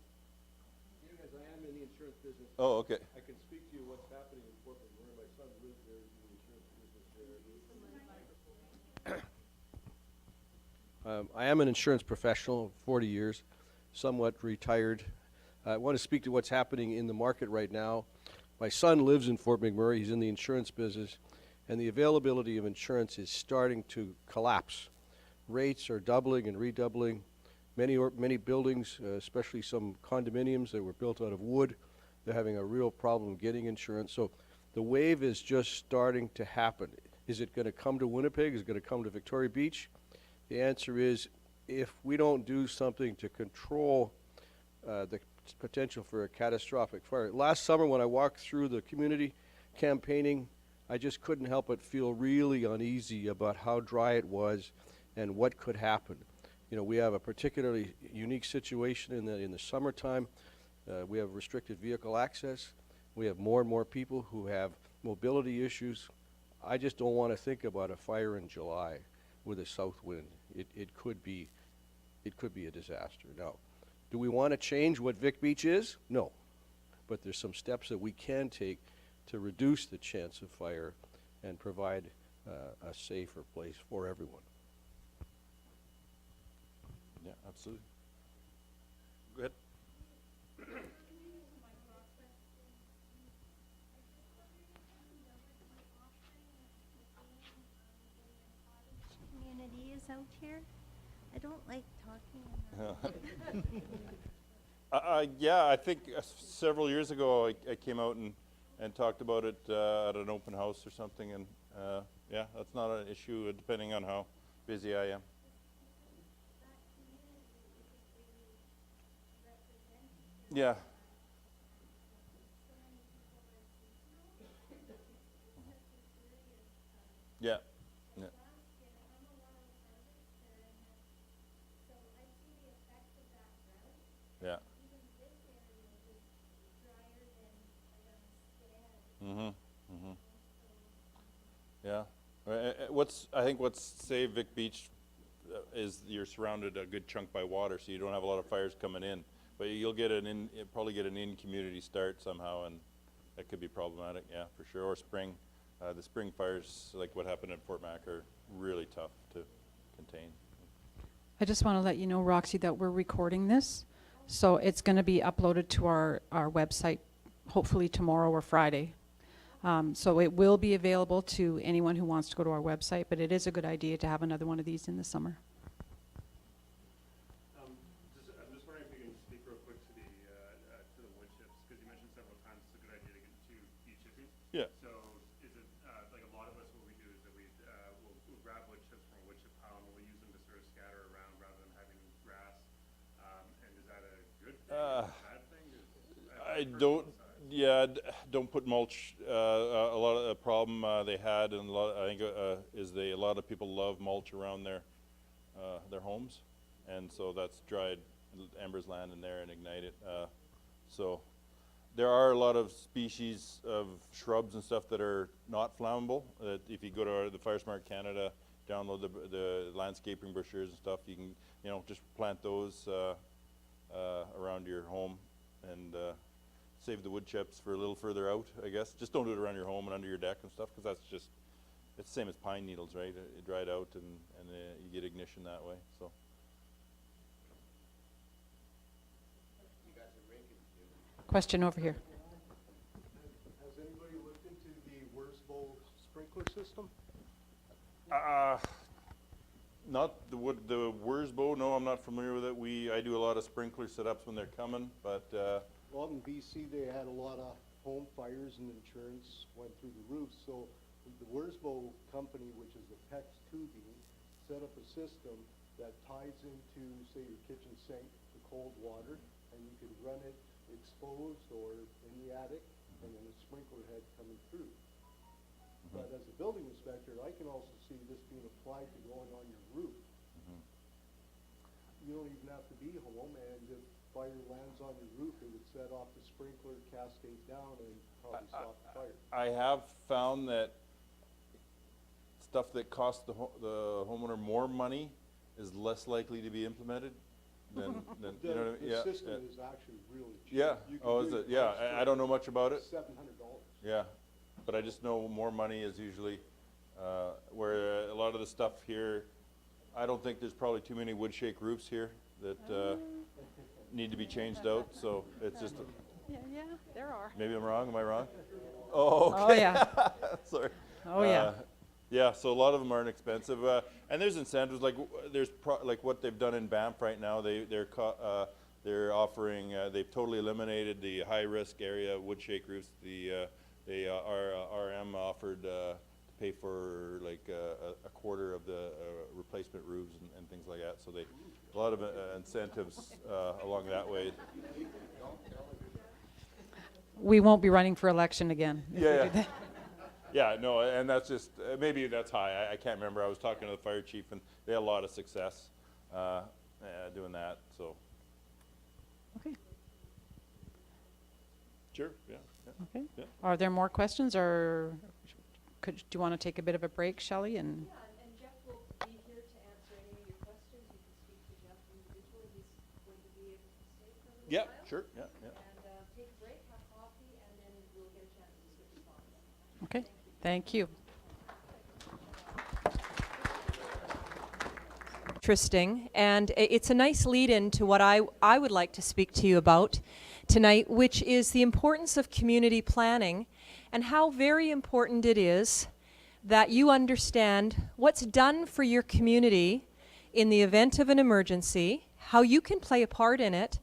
As I am in the insurance business, Oh, okay. I can speak to you what's happening in Fort McMurray. My son lives there, he's in the insurance business there. I am an insurance professional, 40 years, somewhat retired. I want to speak to what's happening in the market right now. My son lives in Fort McMurray, he's in the insurance business, and the availability of insurance is starting to collapse. Rates are doubling and redoubling. Many buildings, especially some condominiums that were built out of wood, they're having a real problem getting insurance. So the wave is just starting to happen. Is it going to come to Winnipeg? Is it going to come to Victoria Beach? The answer is, if we don't do something to control the potential for a catastrophic fire. Last summer when I walked through the community campaigning, I just couldn't help but feel really uneasy about how dry it was and what could happen. You know, we have a particularly unique situation in the summertime. We have restricted vehicle access. We have more and more people who have mobility issues. I just don't want to think about a fire in July with a south wind. It could be a disaster. Now, do we want to change what Vic Beach is? No. But there's some steps that we can take to reduce the chance of fire and provide a safer place for everyone. So, go ahead. Community is out here. I don't like talking. Yeah, I think several years ago I came out and talked about it at an open house or something, and yeah, that's not an issue depending on how busy I am. Yeah. Yeah. Yeah. Yeah. Mhm. Mhm. Yeah. I think what's saved Vic Beach is you're surrounded a good chunk by water, so you don't have a lot of fires coming in. But you'll probably get an in-community start somehow, and that could be problematic. Yeah, for sure. Or spring, the spring fires like what happened at Fort Mac are really tough to contain. I just want to let you know, Roxy, that we're recording this. So it's going to be uploaded to our website hopefully tomorrow or Friday. So it will be available to anyone who wants to go to our website, but it is a good idea to have another one of these in the summer. I'm just wondering if you can speak real quick to the wood chips, because you mentioned several times it's a good idea to get to be chipping. Yeah. So is it like a lot of us, what we do is that we'll grab wood chips from a wood chip pile and we'll use them to sort of scatter around rather than having grass. And is that a good thing? Or a bad thing? I don't. Yeah, don't put mulch. A lot of the problem they had, and I think is a lot of people love mulch around their homes, and so that's dried embers land in there and ignite it. So there are a lot of species of shrubs and stuff that are not flammable. That if you go to the Fire Smart Canada, download the landscaping brochures and stuff, you can just plant those around your home and. Save the wood chips for a little further out, I guess. Just don't do it around your home and under your deck and stuff, because it's the same as pine needles, right? It dried out and you get ignition that way. So. Question over here. Has anybody looked into the Wurzbow sprinkler system? Not the Wurzbow. No, I'm not familiar with it. I do a lot of sprinkler setups when they're coming, but. Well, in BC, they had a lot of home fires and insurance went through the roof. So the Wurzbow company, which is the PEX tubing, set up a system that ties into, say, your kitchen sink, the cold water, and you can run it exposed or in the attic, and then a sprinkler head coming through. But as a building inspector, I can also see this being applied to going on your roof. You don't even have to be home, and if fire lands on your roof, it would set off the sprinkler, cascade down, and probably stop the fire. I have found that stuff that costs the homeowner more money is less likely to be implemented than you know what I mean? The system is actually really cheap. Yeah. You can Oh, is do it? Yeah. I don't know much about it. $700. Yeah, but I just know more money is usually where a lot of the stuff here. I don't think there's probably too many wood shake roofs here that need to be changed out. So it's just. Yeah, there are. Maybe I'm wrong. Am I wrong? Oh, okay. Oh, yeah. Sorry. Oh, yeah. Yeah, so a lot of them aren't expensive, and there's incentives like like what they've done in Banff right now. They're offering. They've totally eliminated the high risk area wood shake roofs. RM offered to pay for like a quarter of the replacement roofs and things like that. So a lot of incentives along that way. We won't be running for election again. If we do that. Yeah, no, and that's just, maybe that's high. I can't remember. I was talking to the fire chief, and they had a lot of success doing that, so. Okay. Sure, yeah. Okay. Yeah. Are there more questions, or do you want to take a bit of a break, Shelley? And Yeah, and Jeff will be here to answer any of your questions. You can speak to Jeff individually. He's going to be able to stay for a little Yeah, while. sure, yeah. And take a break, have coffee, and then we'll get a chance to switch on. okay, thank you. interesting, and it's a nice lead-in to what I would like to speak to you about tonight, which is the importance of community planning and how very important it is that you understand what's done for your community in the event of an emergency, how you can play a part in it,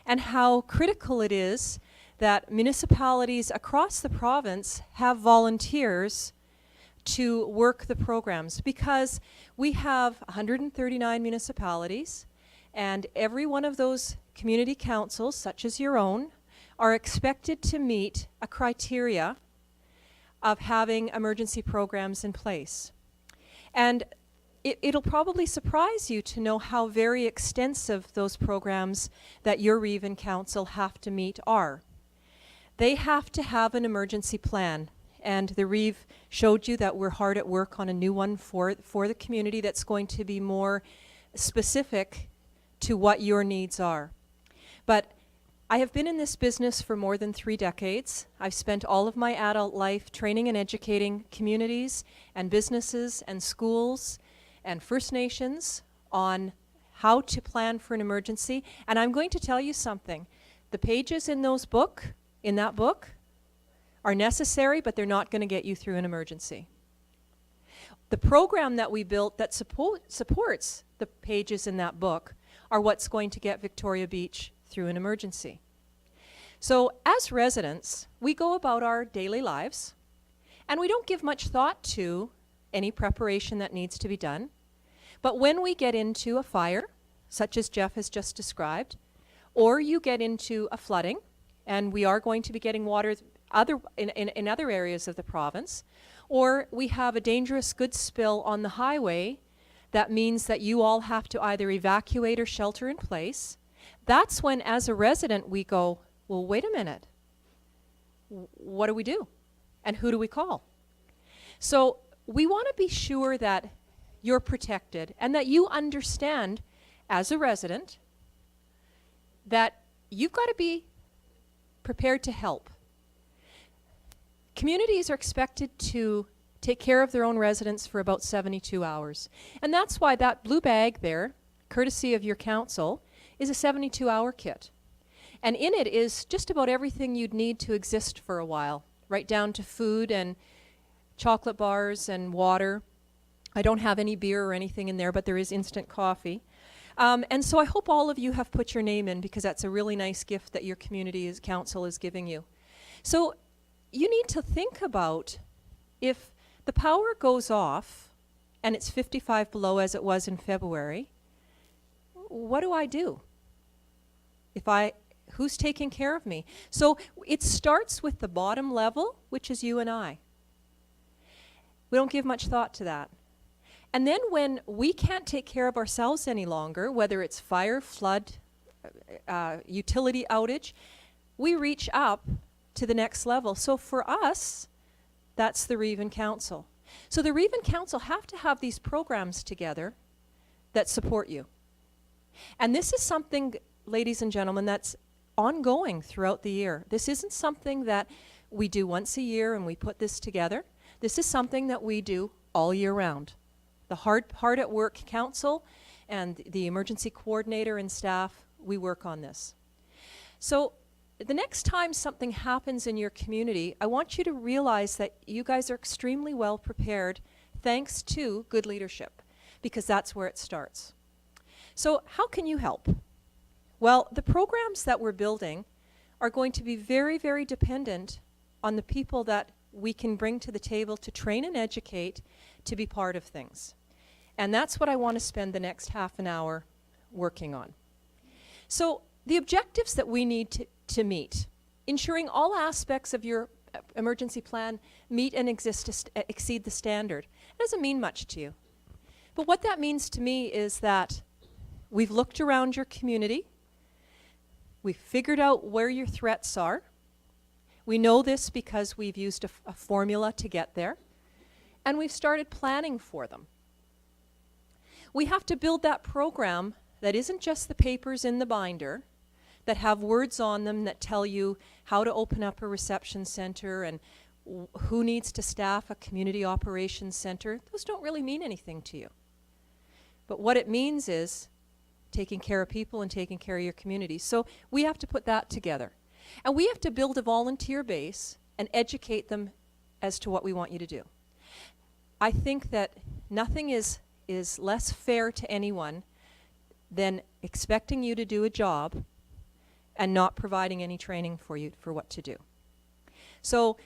and how critical it is that municipalities across the province have volunteers to work the programs, because we have 139 municipalities, and every one of those community councils, such as your own, are expected to meet a criteria of having emergency programs in place. And it'll probably surprise you to know how very extensive those programs that your Reven Council have to meet are. They have to have an emergency plan. And the Reeve showed you that we're hard at work on a new one for the community that's going to be more specific to what your needs are. But I have been in this business for more than 3 decades. I've spent all of my adult life training and educating communities and businesses and schools and First Nations on how to plan for an emergency. And I'm going to tell you something. The pages in that book, are necessary, but they're not going to get you through an emergency. The program that we built that supports the pages in that book are what's going to get Victoria Beach through an emergency. So as residents, we go about our daily lives, and we don't give much thought to any preparation that needs to be done. But when we get into a fire, such as Jeff has just described, or you get into a flooding, and we are going to be getting water in other areas of the province, or we have a dangerous goods spill on the highway that means that you all have to either evacuate or shelter in place, that's when, as a resident, we go, well, wait a minute. What do we do? And who do we call? So we want to be sure that you're protected and that you understand, as a resident, that you've got to be prepared to help. Communities are expected to take care of their own residents for about 72 hours. And that's why that blue bag there, courtesy of your council, is a 72-hour kit. And in it is just about everything you'd need to exist for a while, right down to food and chocolate bars and water. I don't have any beer or anything in there, but there is instant coffee. And so I hope all of you have put your name in, because that's a really nice gift that your community council is giving you. So you need to think about, if the power goes off and it's 55 below as it was in February, what do I do? Who's taking care of me? So it starts with the bottom level, which is you and I. We don't give much thought to that. And then when we can't take care of ourselves any longer, whether it's fire, flood, utility outage, we reach up to the next level. So for us, that's the Reven Council. So the Reven Council have to have these programs together that support you. And this is something, ladies and gentlemen, that's ongoing throughout the year. This isn't something that we do once a year and we put this together. This is something that we do all year round. The Hard at Work Council and the emergency coordinator and staff, we work on this. So the next time something happens in your community, I want you to realize that you guys are extremely well prepared thanks to good leadership, because that's where it starts. So how can you help? Well, the programs that we're building are going to be very, very dependent on the people that we can bring to the table to train and educate to be part of things. And that's what I want to spend the next half an hour working on. So the objectives that we need to meet, ensuring all aspects of your emergency plan meet and exceed the standard. It doesn't mean much to you. But what that means to me is that we've looked around your community, we've figured out where your threats are. We know this because we've used a formula to get there, and we've started planning for them. We have to build that program that isn't just the papers in the binder, that have words on them that tell you how to open up a reception center and who needs to staff a community operations center. Those don't really mean anything to you. But what it means is taking care of people and taking care of your community. So we have to put that together. And we have to build a volunteer base and educate them as to what we want you to do. I think that nothing is less fair to anyone than expecting you to do a job and not providing any training for you for what to do. So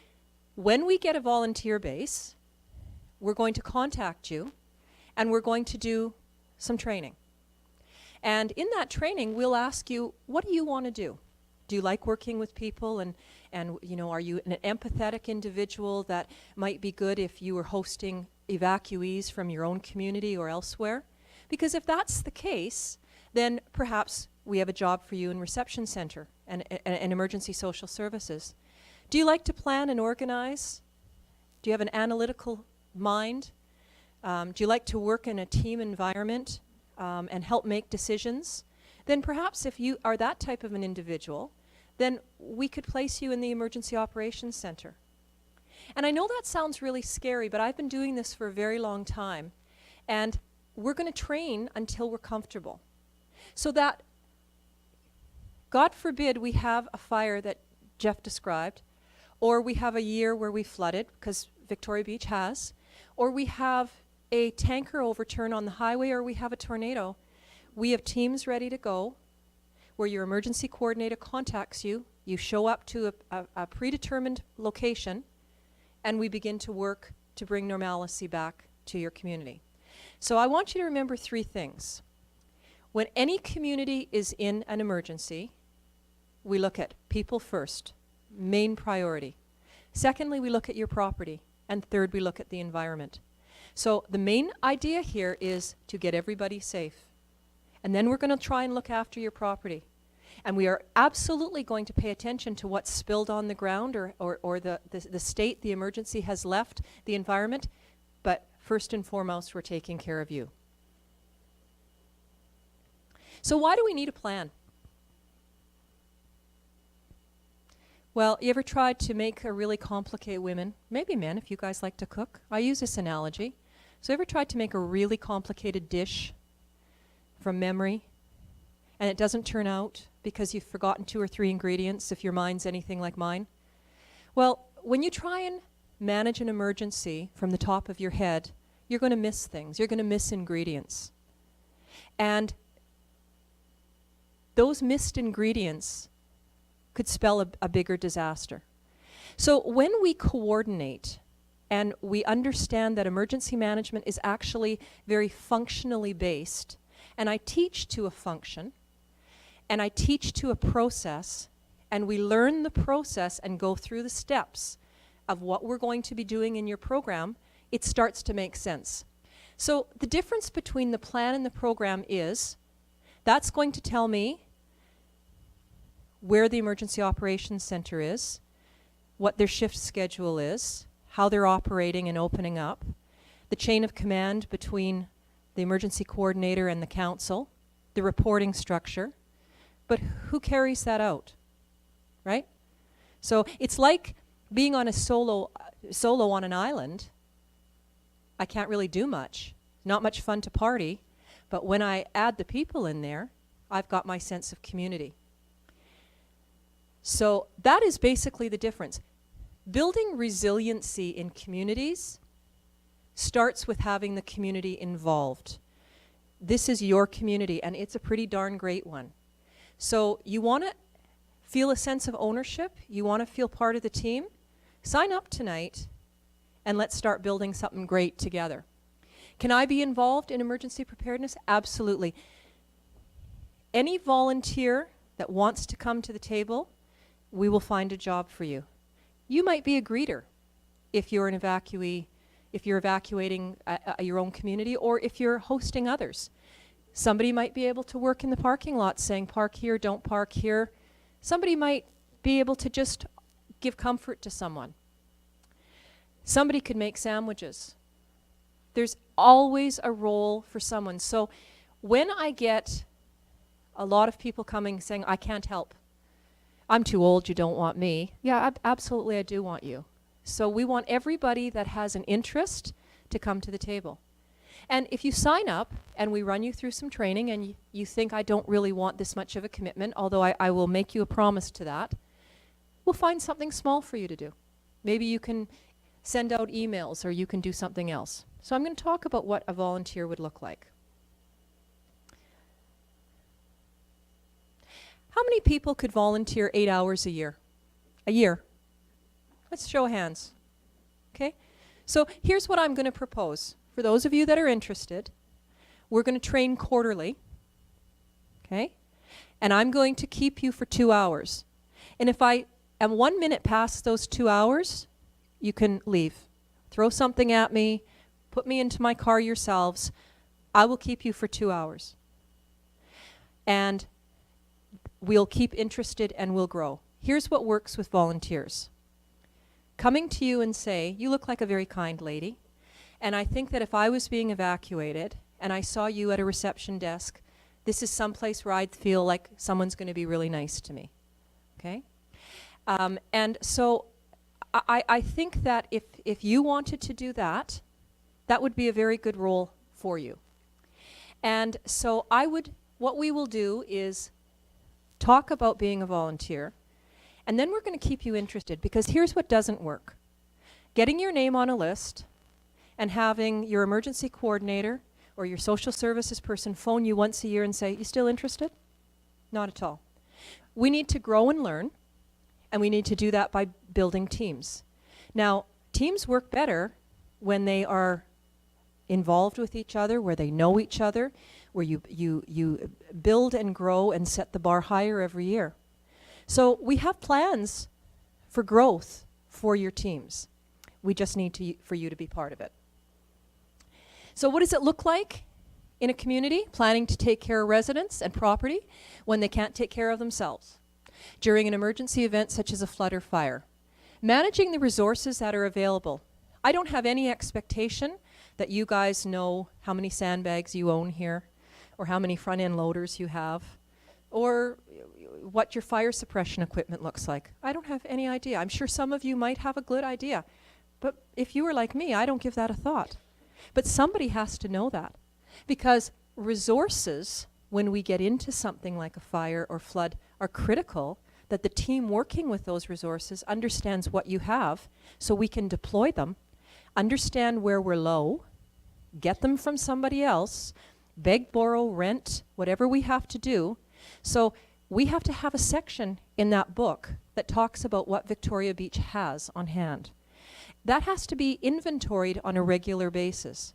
when we get a volunteer base, we're going to contact you and we're going to do some training. And in that training, we'll ask you, what do you want to do? Do you like working with people? And you know, are you an empathetic individual that might be good if you were hosting evacuees from your own community or elsewhere? Because if that's the case, then perhaps we have a job for you in reception center and emergency social services. Do you like to plan and organize? Do you have an analytical mind? Do you like to work in a team environment and help make decisions? Then perhaps if you are that type of an individual, then we could place you in the Emergency Operations Center. And I know that sounds really scary, but I've been doing this for a very long time. And we're going to train until we're comfortable. So that, God forbid, we have a fire that Jeff described, or we have a year where we flooded, because Victoria Beach has, or we have a tanker overturn on the highway, or we have a tornado. We have teams ready to go where your emergency coordinator contacts you, you show up to a predetermined location, and we begin to work to bring normalcy back to your community. So I want you to remember 3 things. When any community is in an emergency, we look at people first, main priority. Secondly, we look at your property. And third, we look at the environment. So the main idea here is to get everybody safe. And then we're going to try and look after your property. And we are absolutely going to pay attention to what's spilled on the ground or the state the emergency has left the environment. But first and foremost, we're taking care of you. So why do we need a plan? Well, you ever tried to make a really complicated, women, maybe men if you guys like to cook, I use this analogy. So ever tried to make a really complicated dish from memory and it doesn't turn out because you've forgotten 2 or 3 ingredients if your mind's anything like mine? Well, when you try and manage an emergency from the top of your head, you're going to miss things. You're going to miss ingredients. And those missed ingredients could spell a bigger disaster. So when we coordinate and we understand that emergency management is actually very functionally based, and I teach to a function, and I teach to a process, and we learn the process and go through the steps of what we're going to be doing in your program, it starts to make sense. So the difference between the plan and the program is, that's going to tell me where the Emergency Operations Center is, what their shift schedule is, how they're operating and opening up, the chain of command between the emergency coordinator and the council, the reporting structure, but who carries that out, right? So it's like being on a solo on an island. I can't really do much. Not much fun to party, but when I add the people in there, I've got my sense of community. So that is basically the difference. Building resiliency in communities starts with having the community involved. This is your community, and it's a pretty darn great one. So you want to feel a sense of ownership, you want to feel part of the team, sign up tonight, and let's start building something great together. Can I be involved in emergency preparedness? Absolutely. Any volunteer that wants to come to the table, we will find a job for you. You might be a greeter if you're an evacuee, if you're evacuating your own community, or if you're hosting others. Somebody might be able to work in the parking lot saying, park here, don't park here. Somebody might be able to just give comfort to someone. Somebody could make sandwiches. There's always a role for someone. So when I get a lot of people coming saying, I can't help, I'm too old, you don't want me. Yeah, absolutely, I do want you. So we want everybody that has an interest to come to the table. And if you sign up and we run you through some training and you think I don't really want this much of a commitment, although I will make you a promise to that, we'll find something small for you to do. Maybe you can send out emails or you can do something else. So I'm going to talk about what a volunteer would look like. How many people could volunteer 8 hours a year? A year? Let's show of hands. Okay? So here's what I'm going to propose. For those of you that are interested, we're going to train quarterly. Okay? And I'm going to keep you for 2 hours. And if I am 1 minute past those 2 hours, you can leave. Throw something at me, put me into my car yourselves. I will keep you for 2 hours. And we'll keep interested and we'll grow. Here's what works with volunteers. Coming to you and say, you look like a very kind lady, and I think that if I was being evacuated and I saw you at a reception desk, this is someplace where I'd feel like someone's going to be really nice to me. Okay? And so I think that if you wanted to do that, that would be a very good role for you. And so what we will do is talk about being a volunteer, and then we're going to keep you interested, because here's what doesn't work. Getting your name on a list and having your emergency coordinator or your social services person phone you once a year and say, you still interested? Not at all. We need to grow and learn, and we need to do that by building teams. Now, teams work better when they are involved with each other, where they know each other, where you build and grow and set the bar higher every year. So we have plans for growth for your teams. We just need for you to be part of it. So what does it look like in a community planning to take care of residents and property when they can't take care of themselves? During an emergency event such as a flood or fire. Managing the resources that are available. I don't have any expectation that you guys know how many sandbags you own here, or how many front-end loaders you have, or what your fire suppression equipment looks like. I don't have any idea. I'm sure some of you might have a good idea. But if you were like me, I don't give that a thought. But somebody has to know that. Because resources, when we get into something like a fire or flood, are critical, that the team working with those resources understands what you have so we can deploy them, understand where we're low, get them from somebody else, beg, borrow, rent, whatever we have to do. So we have to have a section in that book that talks about what Victoria Beach has on hand. That has to be inventoried on a regular basis.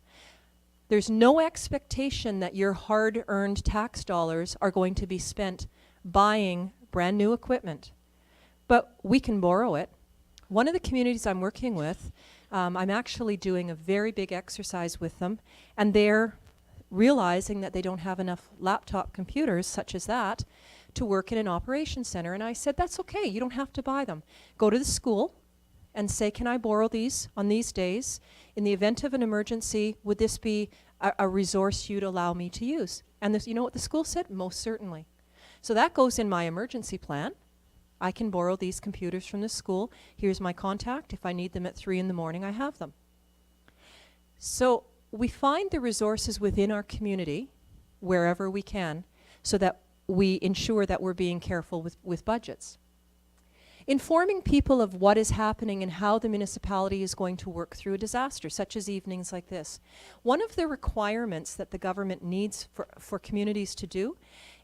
There's no expectation that your hard-earned tax dollars are going to be spent buying brand new equipment. But we can borrow it. One of the communities I'm working with, I'm actually doing a very big exercise with them, and they're realizing that they don't have enough laptop computers such as that to work in an operations center. And I said, that's okay, you don't have to buy them. Go to the school and say, can I borrow these on these days? In the event of an emergency, would this be a resource you'd allow me to use? And this, you know what the school said? Most certainly. So that goes in my emergency plan. I can borrow these computers from the school. Here's my contact. If I need them at 3 in the morning, I have them. So we find the resources within our community wherever we can so that we ensure that we're being careful with budgets. Informing people of what is happening and how the municipality is going to work through a disaster, such as evenings like this. One of the requirements that the government needs for communities to do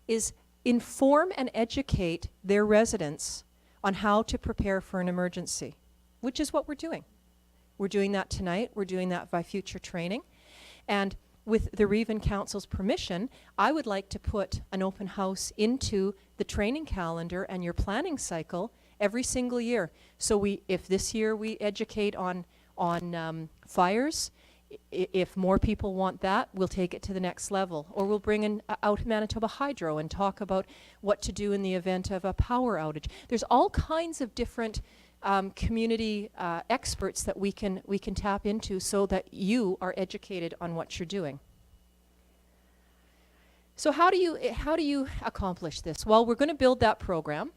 is inform and educate their residents on how to prepare for an emergency, which is what we're doing. We're doing that tonight. We're doing that by future training. And with the Reven Council's permission, I would like to put an open house into the training calendar and your planning cycle every single year. So if this year we educate on fires, if more people want that, we'll take it to the next level. Or we'll bring in out Manitoba Hydro and talk about what to do in the event of a power outage. There's all kinds of different community experts that we can tap into so that you are educated on what you're doing. So how do you accomplish this? Well, we're going to build that program.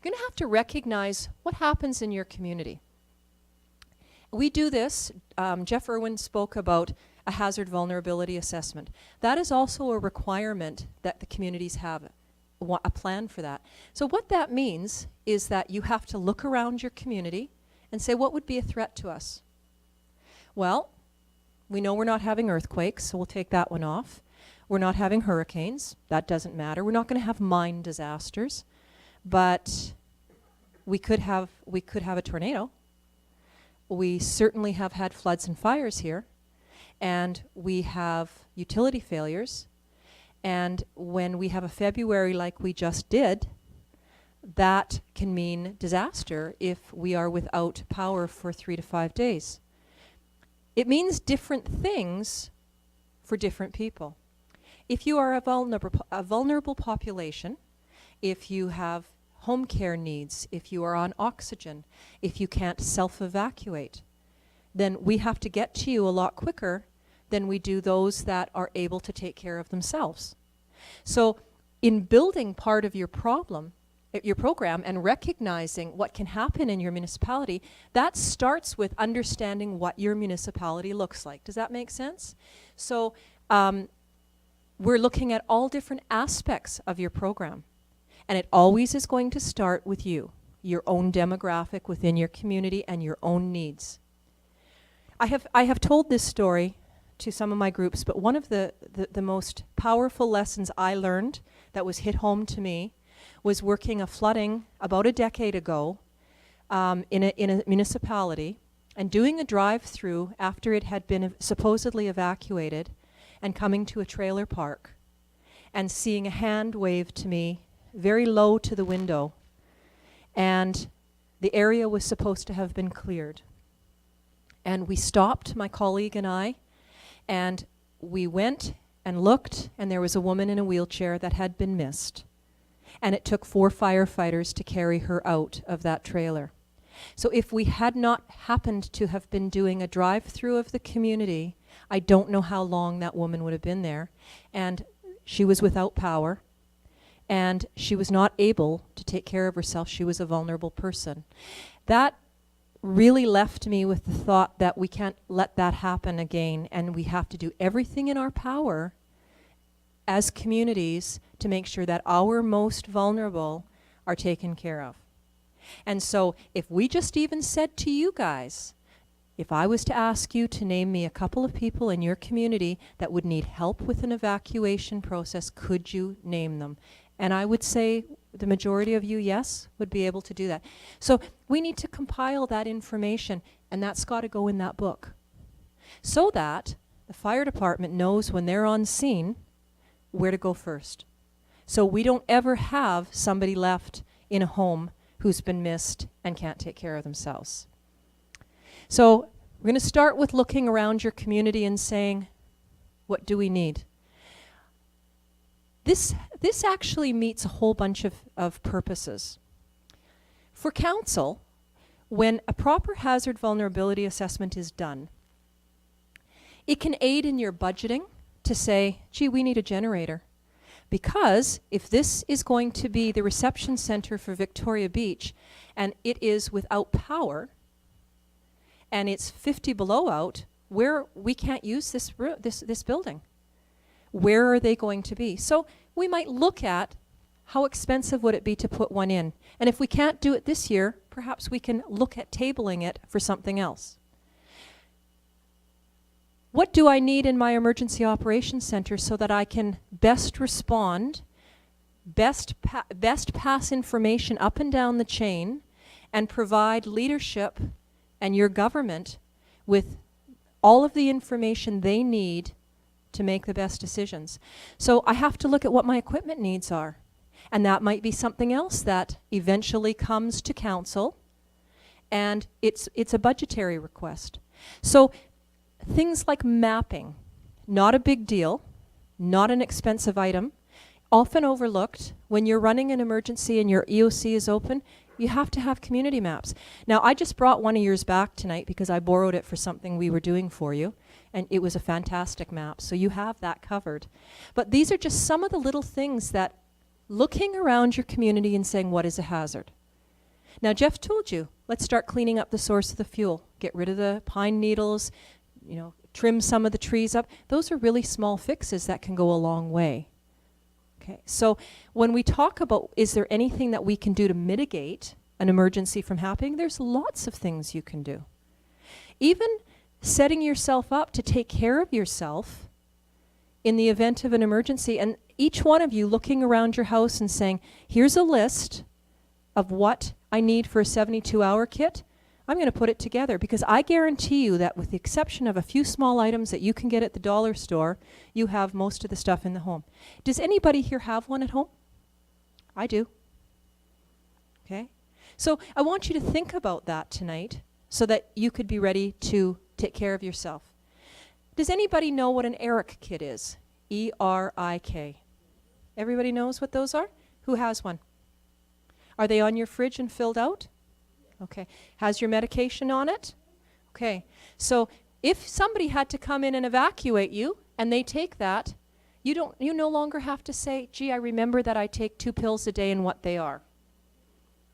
You're going to have to recognize what happens in your community. We do this, Jeff Irwin spoke about a hazard vulnerability assessment. That is also a requirement that the communities have, a plan for that. So what that means is that you have to look around your community and say, what would be a threat to us? Well, we know we're not having earthquakes, so we'll take that one off. We're not having hurricanes. That doesn't matter. We're not going to have mine disasters, but we could have a tornado. We certainly have had floods and fires here, and we have utility failures. And when we have a February like we just did, that can mean disaster if we are without power for 3 to 5 days. It means different things for different people. If you are a vulnerable population, if you have home care needs, if you are on oxygen, if you can't self-evacuate, then we have to get to you a lot quicker than we do those that are able to take care of themselves. So in building part of your program and recognizing what can happen in your municipality, that starts with understanding what your municipality looks like. Does that make sense? So we're looking at all different aspects of your program. And it always is going to start with you, your own demographic within your community and your own needs. I have told this story to some of my groups, but one of the most powerful lessons I learned that was hit home to me was working a flooding about a decade ago in a municipality and doing a drive-through after it had been supposedly evacuated and coming to a trailer park and seeing a hand wave to me very low to the window, and the area was supposed to have been cleared. And we stopped, my colleague and I, and we went and looked, and there was a woman in a wheelchair that had been missed. And it took 4 firefighters to carry her out of that trailer. So if we had not happened to have been doing a drive-through of the community, I don't know how long that woman would have been there. And she was without power, and she was not able to take care of herself. She was a vulnerable person. That really left me with the thought that we can't let that happen again, and we have to do everything in our power as communities to make sure that our most vulnerable are taken care of. And so if we just even said to you guys, if I was to ask you to name me a couple of people in your community that would need help with an evacuation process, could you name them? And I would say the majority of you, yes, would be able to do that. So we need to compile that information, and that's got to go in that book, so that the fire department knows when they're on scene where to go first. So we don't ever have somebody left in a home who's been missed and can't take care of themselves. So we're going to start with looking around your community and saying, what do we need? This actually meets a whole bunch of purposes. For council, when a proper hazard vulnerability assessment is done, it can aid in your budgeting to say, gee, we need a generator. Because if this is going to be the reception center for Victoria Beach and it is without power and it's 50 below out, we can't use this building. Where are they going to be? So we might look at how expensive would it be to put one in. And if we can't do it this year, perhaps we can look at tabling it for something else. What do I need in my emergency operations center so that I can best respond, best pass information up and down the chain, and provide leadership and your government with all of the information they need to make the best decisions? So I have to look at what my equipment needs are. And that might be something else that eventually comes to council, and it's a budgetary request. So things like mapping, not a big deal, not an expensive item, often overlooked. When you're running an emergency and your EOC is open, you have to have community maps. Now, I just brought one of yours back tonight because I borrowed it for something we were doing for you, and it was a fantastic map, so you have that covered. But these are just some of the little things that looking around your community and saying, what is a hazard? Now, Jeff told you, let's start cleaning up the source of the fuel. Get rid of the pine needles, trim some of the trees up. Those are really small fixes that can go a long way. Okay, so when we talk about is there anything that we can do to mitigate an emergency from happening, there's lots of things you can do. Even setting yourself up to take care of yourself in the event of an emergency, and each one of you looking around your house and saying, here's a list of what I need for a 72-hour kit. I'm going to put it together, because I guarantee you that with the exception of a few small items that you can get at the dollar store, you have most of the stuff in the home. Does anybody here have one at home? I do. Okay? So I want you to think about that tonight so that you could be ready to take care of yourself. Does anybody know what an ERIC kit is? E-R-I-K. Everybody knows what those are? Who has one? Are they on your fridge and filled out? Okay. Has your medication on it? Okay. So if somebody had to come in and evacuate you and they take that, you no longer have to say, gee, I remember that I take 2 pills a day and what they are.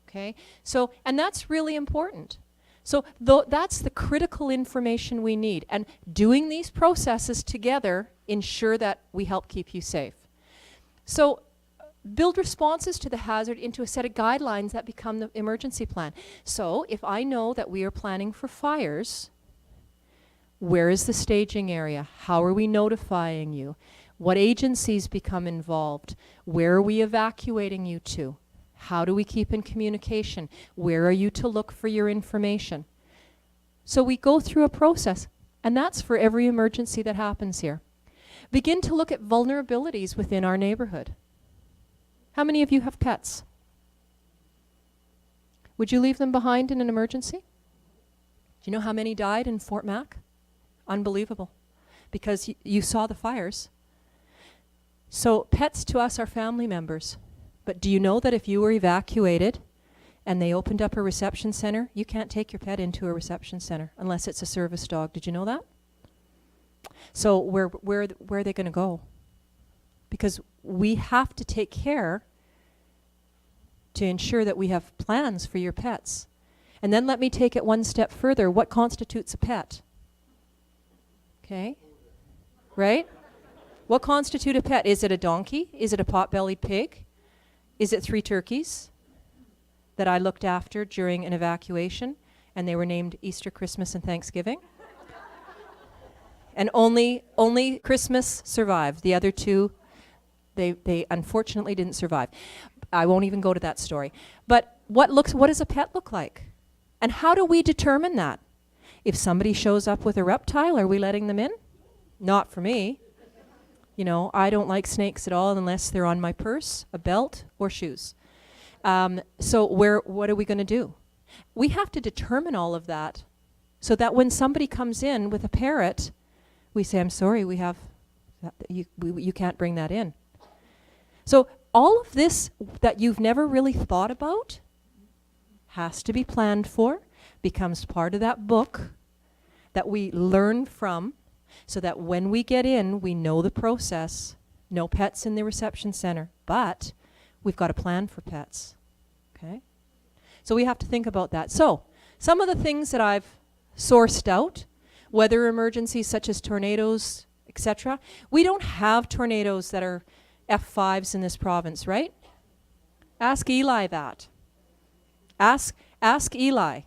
Okay? So, and that's really important. So that's the critical information we need. And doing these processes together ensure that we help keep you safe. So build responses to the hazard into a set of guidelines that become the emergency plan. So if I know that we are planning for fires, where is the staging area? How are we notifying you? What agencies become involved? Where are we evacuating you to? How do we keep in communication? Where are you to look for your information? So we go through a process, and that's for every emergency that happens here. Begin to look at vulnerabilities within our neighborhood. How many of you have pets? Would you leave them behind in an emergency? Do you know how many died in Fort Mac? Unbelievable. Because you saw the fires. So pets to us are family members. But do you know that if you were evacuated and they opened up a reception center, you can't take your pet into a reception center unless it's a service dog. Did you know that? So where are they going to go? Because we have to take care to ensure that we have plans for your pets. And then let me take it one step further. What constitutes a pet? Okay? Right? What constitutes a pet? Is it a donkey? Is it a pot-bellied pig? Is it 3 turkeys that I looked after during an evacuation, and they were named Easter, Christmas, and Thanksgiving? And only Christmas survived. The other 2, they unfortunately didn't survive. I won't even go to that story. But what does a pet look like? And how do we determine that? If somebody shows up with a reptile, are we letting them in? Not for me. You know, I don't like snakes at all unless they're on my purse, a belt, or shoes. So what are we going to do? We have to determine all of that so that when somebody comes in with a parrot, we say, I'm sorry, we have that, you can't bring that in. So all of this that you've never really thought about has to be planned for, becomes part of that book that we learn from, so that when we get in, we know the process. No pets in the reception center, but we've got a plan for pets. Okay? So we have to think about that. So some of the things that I've sourced out, weather emergencies such as tornadoes, etc. We don't have tornadoes that are F5s in this province, right? Ask Eli that. Ask Eli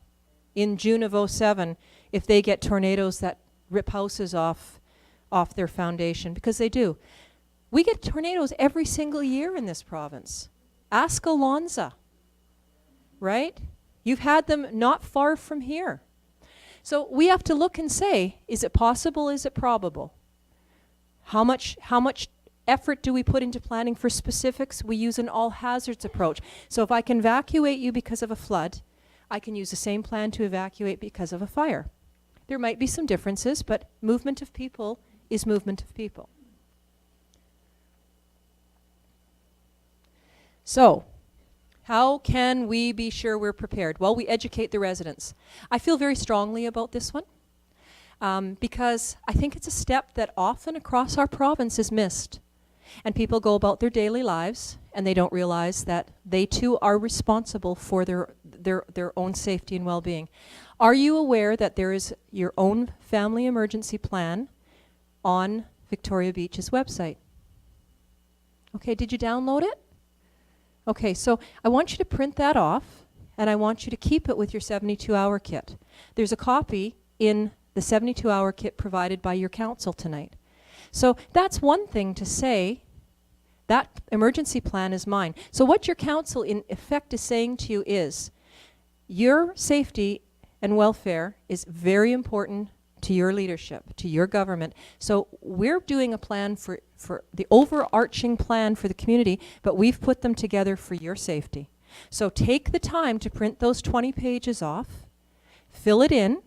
in June of 07 if they get tornadoes that rip houses off their foundation, because they do. We get tornadoes every single year in this province. Ask Alonza, right? You've had them not far from here. So we have to look and say, is it possible, is it probable? How much effort do we put into planning for specifics? We use an all hazards approach. So if I can evacuate you because of a flood, I can use the same plan to evacuate because of a fire. There might be some differences, but movement of people is movement of people. So, how can we be sure we're prepared? Well, we educate the residents. I feel very strongly about this one because I think it's a step that often across our province is missed. And people go about their daily lives and they don't realize that they too are responsible for their own safety and well-being. Are you aware that there is your own family emergency plan on Victoria Beach's website? Okay, did you download it? Okay, so I want you to print that off, and I want you to keep it with your 72-hour kit. There's a copy in the 72-hour kit provided by your council tonight. So that's one thing to say, that emergency plan is mine. So what your council in effect is saying to you is, your safety and welfare is very important to your leadership, to your government. So we're doing a plan for the overarching plan for the community, but we've put them together for your safety. So take the time to print those 20 pages off, fill it in.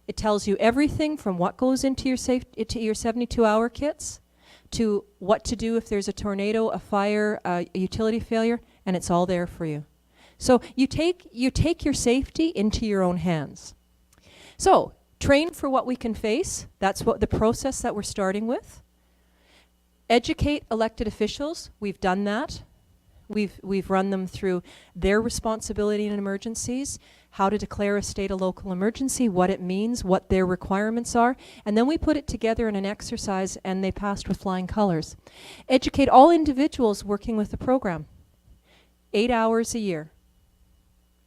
It tells you everything from what goes into your 72-hour kits to what to do if there's a tornado, a fire, a utility failure, and it's all there for you. So you take your safety into your own hands. So train for what we can face. That's what the process that we're starting with. Educate elected officials. We've done that. We've run them through their responsibility in emergencies, how to declare a state of local emergency, what it means, what their requirements are, and then we put it together in an exercise and they passed with flying colors. Educate all individuals working with the program. 8 hours a year.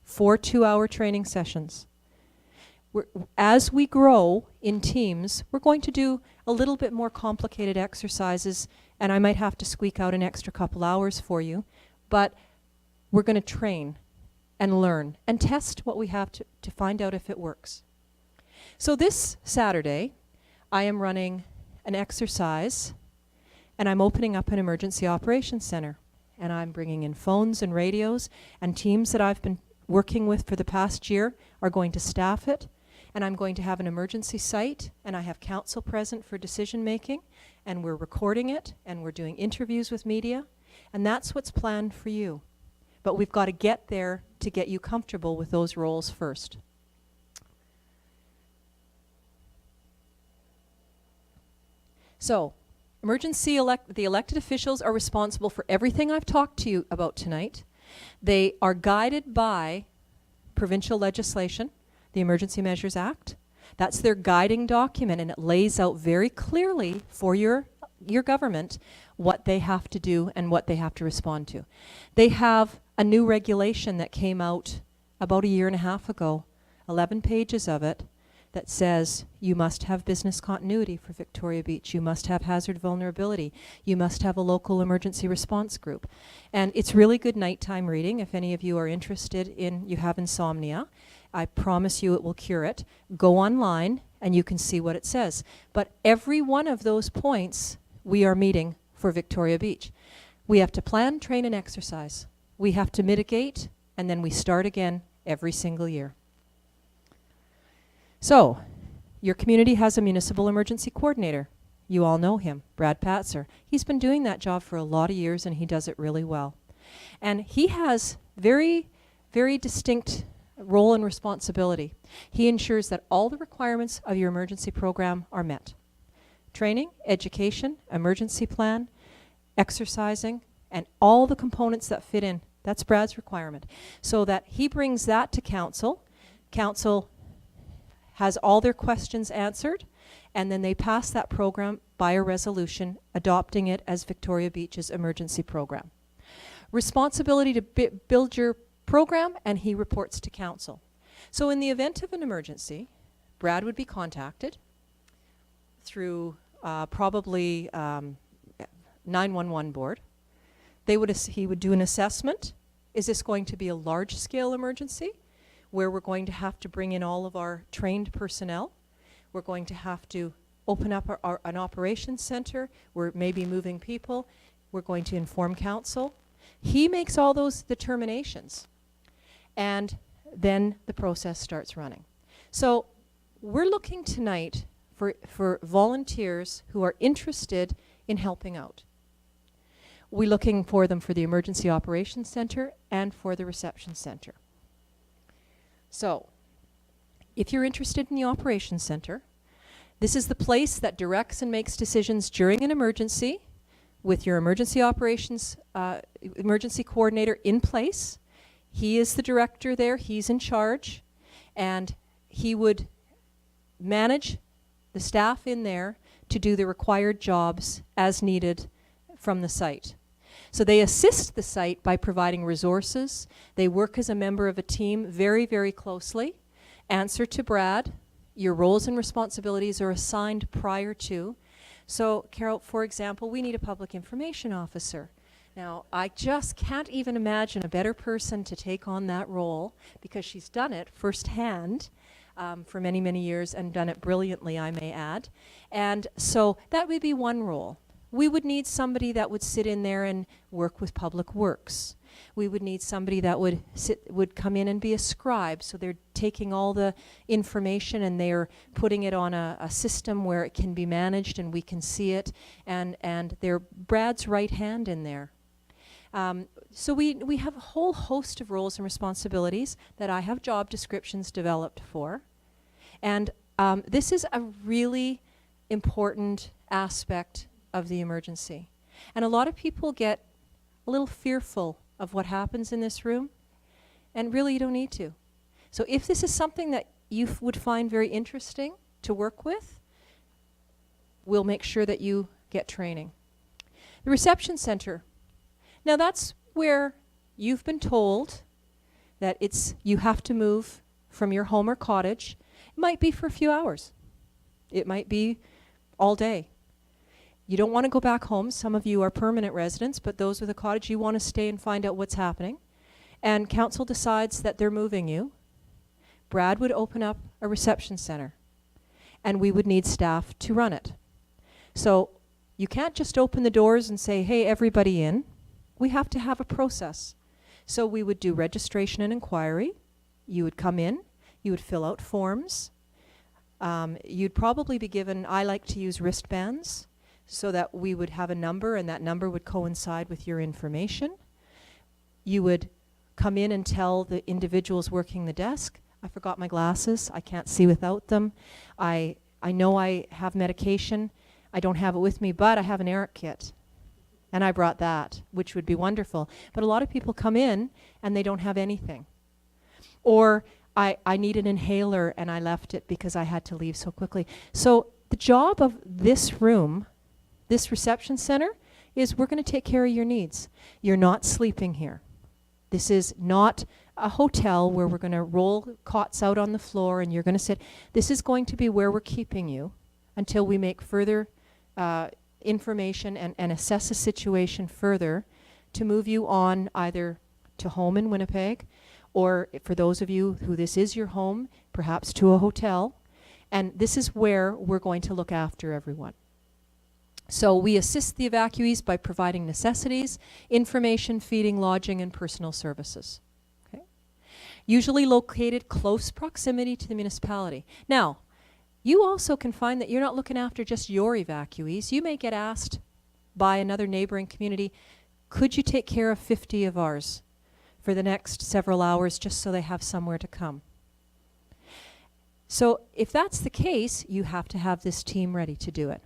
4 2-hour training sessions. As we grow in teams, we're going to do a little bit more complicated exercises, and I might have to squeak out an extra couple hours for you, but we're going to train and learn and test what we have to find out if it works. So this Saturday, I am running an exercise, and I'm opening up an emergency operations center, and I'm bringing in phones and radios, and teams that I've been working with for the past year are going to staff it, and I'm going to have an emergency site, and I have council present for decision making, and we're recording it, and we're doing interviews with media, and that's what's planned for you. But we've got to get there to get you comfortable with those roles first. So, the elected officials are responsible for everything I've talked to you about tonight. They are guided by provincial legislation, the Emergency Measures Act. That's their guiding document, and it lays out very clearly for your government what they have to do and what they have to respond to. They have a new regulation that came out about 1.5 years ago, 11 pages of it, that says you must have business continuity for Victoria Beach, you must have hazard vulnerability, you must have a local emergency response group. And it's really good nighttime reading if any of you are interested in, you have insomnia. I promise you it will cure it. Go online and you can see what it says. But every one of those points we are meeting for Victoria Beach. We have to plan, train, and exercise. We have to mitigate, and then we start again every single year. So, your community has a municipal emergency coordinator. You all know him, Brad Patzer. He's been doing that job for a lot of years, and he does it really well. And he has very, very distinct role and responsibility. He ensures that all the requirements of your emergency program are met. Training, education, emergency plan, exercising, and all the components that fit in. That's Brad's requirement. So that he brings that to council. Council has all their questions answered, and then they pass that program by a resolution adopting it as Victoria Beach's emergency program. Responsibility to build your program, and he reports to council. So in the event of an emergency, Brad would be contacted through probably 911 board. He would do an assessment. Is this going to be a large-scale emergency where we're going to have to bring in all of our trained personnel? We're going to have to open up an operations center. We're maybe moving people. We're going to inform council. He makes all those determinations, and then the process starts running. So we're looking tonight for volunteers who are interested in helping out. We're looking for them for the Emergency Operations Center and for the Reception Center. So, if you're interested in the Operations Center, this is the place that directs and makes decisions during an emergency with your emergency operations, emergency coordinator in place. He is the director there, he's in charge, and he would manage the staff in there to do the required jobs as needed from the site. So they assist the site by providing resources. They work as a member of a team very, very closely. Answer to Brad. Your roles and responsibilities are assigned prior to. So, Carol, for example, we need a public information officer. Now, I just can't even imagine a better person to take on that role because she's done it firsthand for many, many years and done it brilliantly, I may add. And so that would be one role. We would need somebody that would sit in there and work with public works. We would need somebody that would come in and be a scribe. So they're taking all the information and they're putting it on a system where it can be managed and we can see it. And they're Brad's right hand in there. So we have a whole host of roles and responsibilities that I have job descriptions developed for. And this is a really important aspect of the emergency. And a lot of people get a little fearful of what happens in this room, and really you don't need to. So if this is something that you would find very interesting to work with, we'll make sure that you get training. The reception center. Now that's where you've been told that you have to move from your home or cottage. It might be for a few hours. It might be all day. You don't want to go back home. Some of you are permanent residents, but those with a cottage, you want to stay and find out what's happening. And council decides that they're moving you. Brad would open up a reception center, and we would need staff to run it. So you can't just open the doors and say, hey, everybody in. We have to have a process. So we would do registration and inquiry. You would come in. You would fill out forms. You'd probably be given, I like to use wristbands, so that we would have a number and that number would coincide with your information. You would come in and tell the individuals working the desk, I forgot my glasses, I can't see without them. I know I have medication, I don't have it with me, but I have an ERIC kit. And I brought that, which would be wonderful. But a lot of people come in and they don't have anything. Or I need an inhaler and I left it because I had to leave so quickly. So the job of this room, this reception center, is we're going to take care of your needs. You're not sleeping here. This is not a hotel where we're going to roll cots out on the floor and you're going to sit. This is going to be where we're keeping you until we make further information and assess the situation further to move you on either to home in Winnipeg or, for those of you who this is your home, perhaps to a hotel. And this is where we're going to look after everyone. So we assist the evacuees by providing necessities, information, feeding, lodging, and personal services. Okay? Usually located close proximity to the municipality. Now, you also can find that you're not looking after just your evacuees. You may get asked by another neighboring community, could you take care of 50 of ours for the next several hours just so they have somewhere to come? So if that's the case, you have to have this team ready to do it.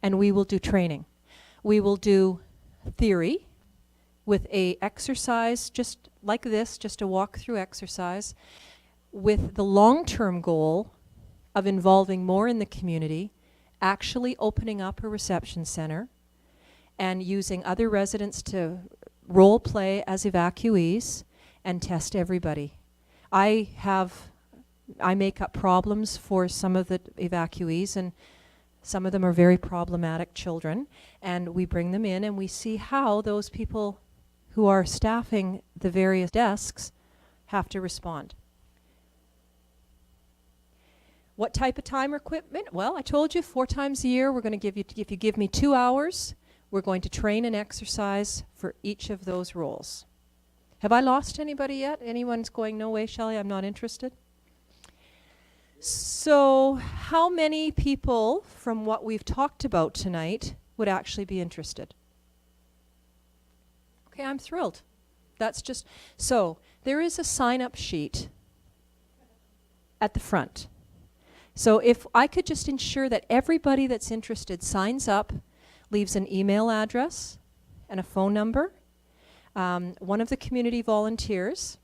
And we will do training. We will do theory with a exercise just like this, just a walk-through exercise, with the long-term goal of involving more in the community, actually opening up a reception center and using other residents to role play as evacuees and test everybody. I make up problems for some of the evacuees, and some of them are very problematic children, and we bring them in and we see how those people who are staffing the various desks have to respond. What type of time or equipment? Well, I told you 4 times a year we're going to give you, if you give me 2 hours, we're going to train and exercise for each of those roles. Have I lost anybody yet? Anyone's going, no way, Shelley, I'm not interested? So how many people from what we've talked about tonight would actually be interested? Okay, I'm thrilled. That's just, so there is a sign-up sheet at the front. So if I could just ensure that everybody that's interested signs up, leaves an email address and a phone number. One of the community volunteers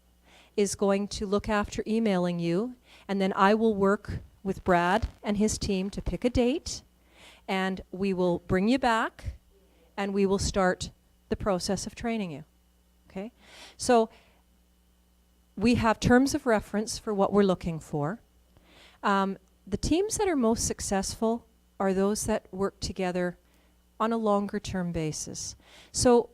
is going to look after emailing you, And then I will work with Brad and his team to pick a date, and we will bring you back, and we will start the process of training you. Okay? So we have terms of reference for what we're looking for. The teams that are most successful are those that work together on a longer term basis. So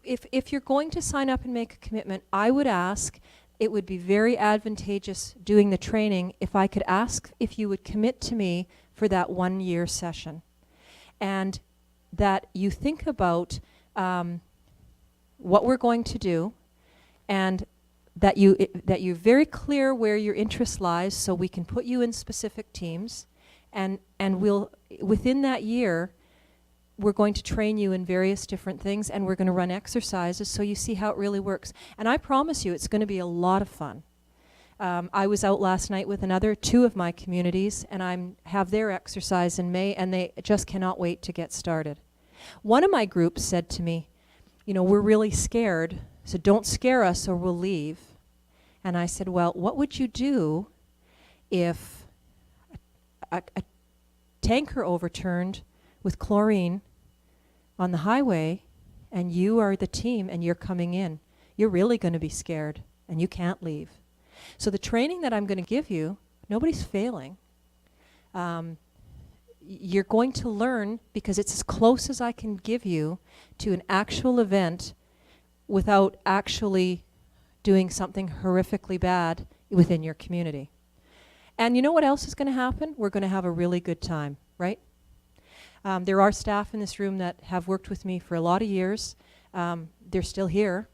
if you're going to sign up and make a commitment, I would ask, it would be very advantageous doing the training if I could ask if you would commit to me for that 1 year session. And that you think about what we're going to do, and that you're very clear where your interest lies, so we can put you in specific teams, and we'll, within that year, we're going to train you in various different things, and we're going to run exercises so you see how it really works. And I promise you, it's going to be a lot of fun. I was out last night with two of my communities, and I have their exercise in May, and they just cannot wait to get started. One of my groups said to me, you know, we're really scared, so don't scare us or we'll leave. And I said, well, what would you do if a tanker overturned with chlorine on the highway, and you are the team and you're coming in? You're really going to be scared, and you can't leave. So the training that I'm going to give you, nobody's failing. You're going to learn, because it's as close as I can give you to an actual event without actually doing something horrifically bad within your community. And you know what else is going to happen? We're going to have a really good time, right? There are staff in this room that have worked with me for a lot of years. They're still here,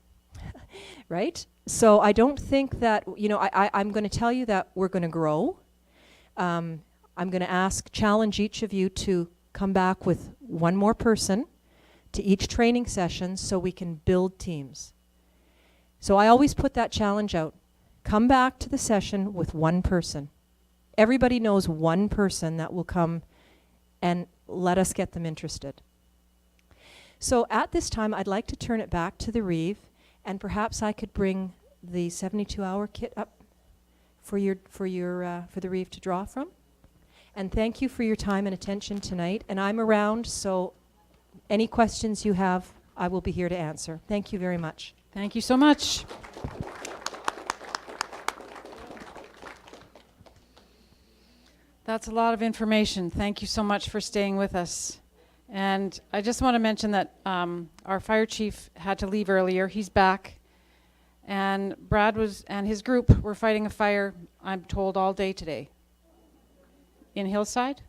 right? So I don't think that, you know, I'm going to tell you that we're going to grow. I'm going to challenge each of you to come back with one more person to each training session so we can build teams. So I always put that challenge out. Come back to the session with one person. Everybody knows one person that will come and let us get them interested. So at this time, I'd like to turn it back to the Reeve, and perhaps I could bring the 72-hour kit up for the Reeve to draw from. And thank you for your time and attention tonight. And I'm around, so any questions you have, I will be here to answer. Thank you very much. Thank you so much. That's a lot of information. Thank you so much for staying with us. And I just want to mention that our fire chief had to leave earlier. He's back. And Brad and his group were fighting a fire, I'm told, all day today. In Hillside.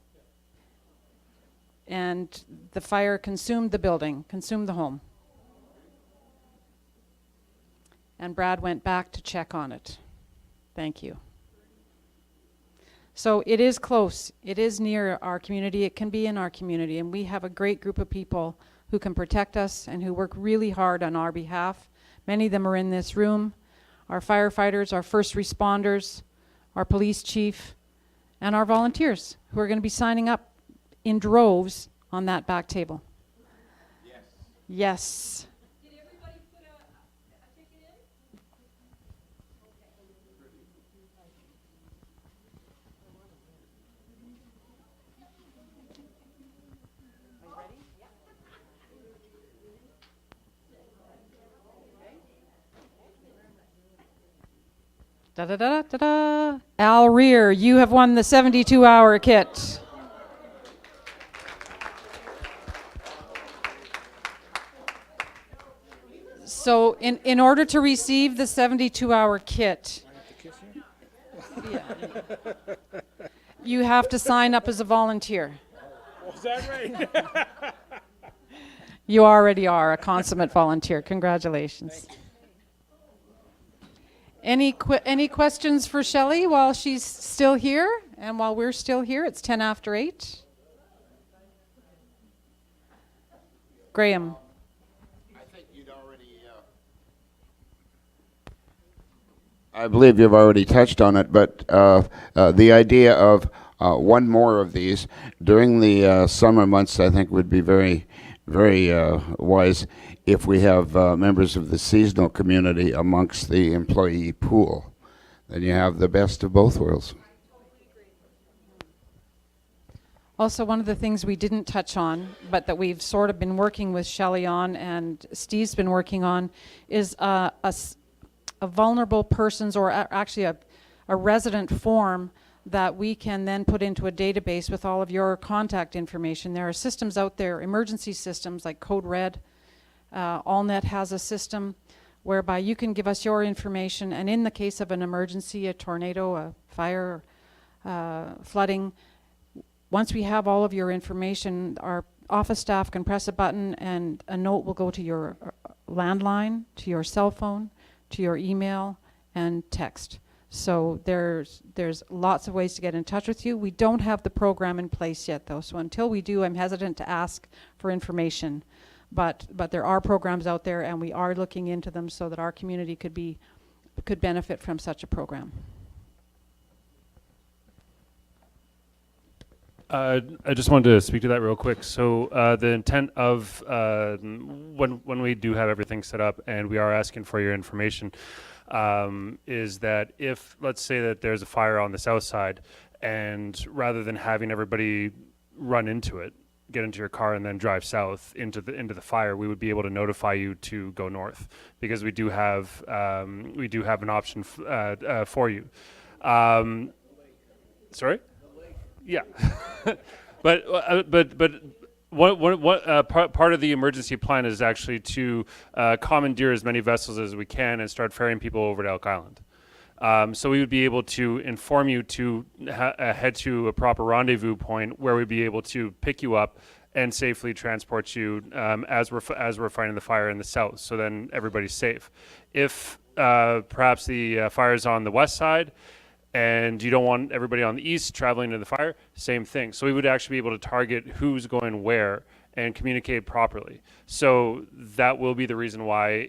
And the fire consumed the building, consumed the home. And Brad went back to check on it. Thank you. So it is close. It is near our community. It can be in our community. And we have a great group of people who can protect us and who work really hard on our behalf. Many of them are in this room. Our firefighters, our first responders, our police chief, and our volunteers who are going to be signing up in droves on that back table. Yes. Yes. Did everybody put a ticket in? Da da da da da. Al Rear, you have won the 72-hour kit. So in order to receive the 72-hour kit, you have to sign up as a volunteer. Is that right? You already are a consummate volunteer. Congratulations. Any questions for Shelley while she's still here and while we're still here? It's 10 after 8. Graham. I believe you've already touched on it, but the idea of one more of these during the summer months, I think, would be very, very wise if we have members of the seasonal community amongst the employee pool. Then you have the best of both worlds. Also, one of the things we didn't touch on, but that we've sort of been working with Shelley on and Steve's been working on, is a vulnerable person's, or actually a resident form that we can then put into a database with all of your contact information. There are systems out there, emergency systems like Code Red. AllNet has a system whereby you can give us your information, and in the case of an emergency, a tornado, a fire, flooding, once we have all of your information, our office staff can press a button and a note will go to your landline, to your cell phone, to your email, and text. So there's lots of ways to get in touch with you. We don't have the program in place yet, though, so until we do, I'm hesitant to ask for information. But there are programs out there, and we are looking into them so that our community could benefit from such a program. I just wanted to speak to that real quick. So the intent of when we do have everything set up and we are asking for your information is that if, let's say that there's a fire on the south side, and rather than having everybody run into it, get into your car and then drive south into the fire, we would be able to notify you to go north, because we do have an option for you. Sorry? Yeah. but part of the emergency plan is actually to commandeer as many vessels as we can and start ferrying people over to Elk Island. So we would be able to inform you to head to a proper rendezvous point where we'd be able to pick you up and safely transport you as we're fighting the fire in the south. So then everybody's safe. If perhaps the fire is on the west side, and you don't want everybody on the east traveling to the fire, same thing. So we would actually be able to target who's going where and communicate properly. So that will be the reason why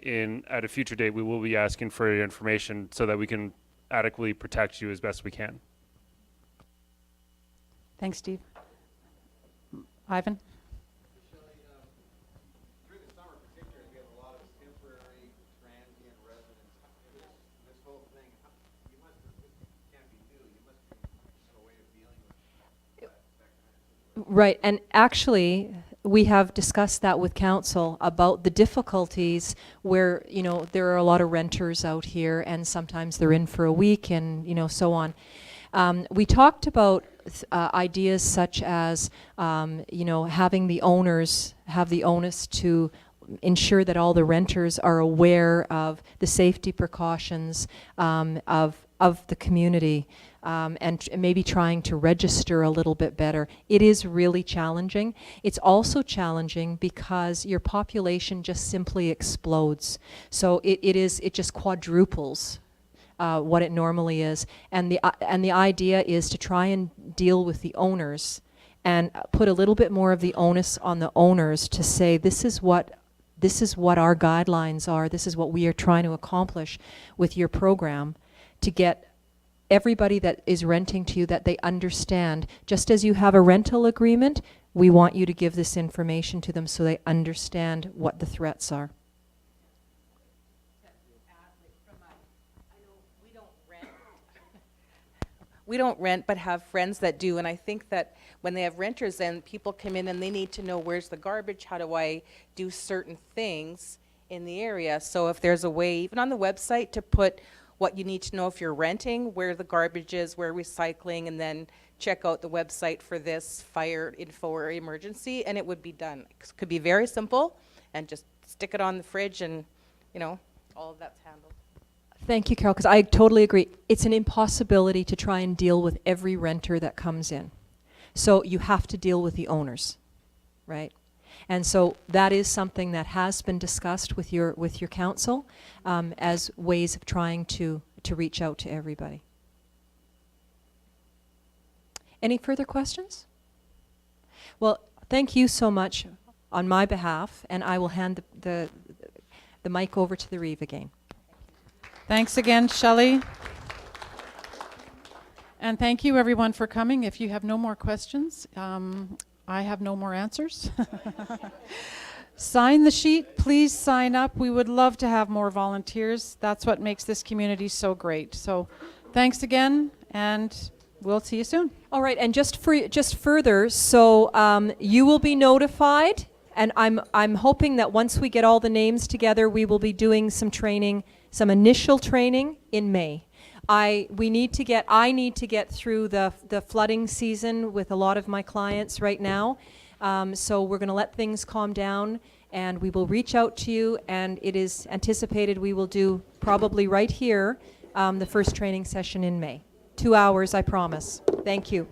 at a future date we will be asking for your information so that we can adequately protect you as best we can. Thanks, Steve. Ivan? During the summer particularly, we have a lot of temporary transient residents. This whole thing, you must can't be new. You must have a way of dealing with that kind of situation. Right, and actually, we have discussed that with council about the difficulties where, you know, there are a lot of renters out here and sometimes they're in for a week and, you know, so on. We talked about ideas such as, you know, having the owners have the onus to ensure that all the renters are aware of the safety precautions of the community. And maybe trying to register a little bit better. It is really challenging. It's also challenging because your population just simply explodes. So it just quadruples what it normally is. And the idea is to try and deal with the owners and put a little bit more of the onus on the owners to say, this is what our guidelines are. This is what we are trying to accomplish with your program, to get everybody that is renting to you, that they understand, just as you have a rental agreement, we want you to give this information to them so they understand what the threats are. We don't rent, but have friends that do, and I think that when they have renters, then people come in and they need to know, where's the garbage, how do I do certain things in the area. So if there's a way, even on the website, to put what you need to know if you're renting, where the garbage is, where recycling, and then check out the website for this fire info or emergency, and it would be done. It could be very simple, and just stick it on the fridge, and, you know, all of that's handled. Thank you, Carol, because I totally agree. It's an impossibility to try and deal with every renter that comes in. So you have to deal with the owners, right? And so that is something that has been discussed with your council as ways of trying to reach out to everybody. Any further questions? Well, thank you so much on my behalf, and I will hand the mic over to the Reeve again. Thanks again, Shelley. And thank you, everyone, for coming. If you have no more questions, I have no more answers. Sign the sheet. Please sign up. We would love to have more volunteers. That's what makes this community so great. So thanks again, and we'll see you soon. All right, and just further, so you will be notified, and I'm hoping that once we get all the names together, we will be doing some training, some initial training in May. I need to get through the flooding season with a lot of my clients right now, so we're going to let things calm down, and we will reach out to you, and it is anticipated we will do probably right here the first training session in May. 2 hours, I promise. Thank you.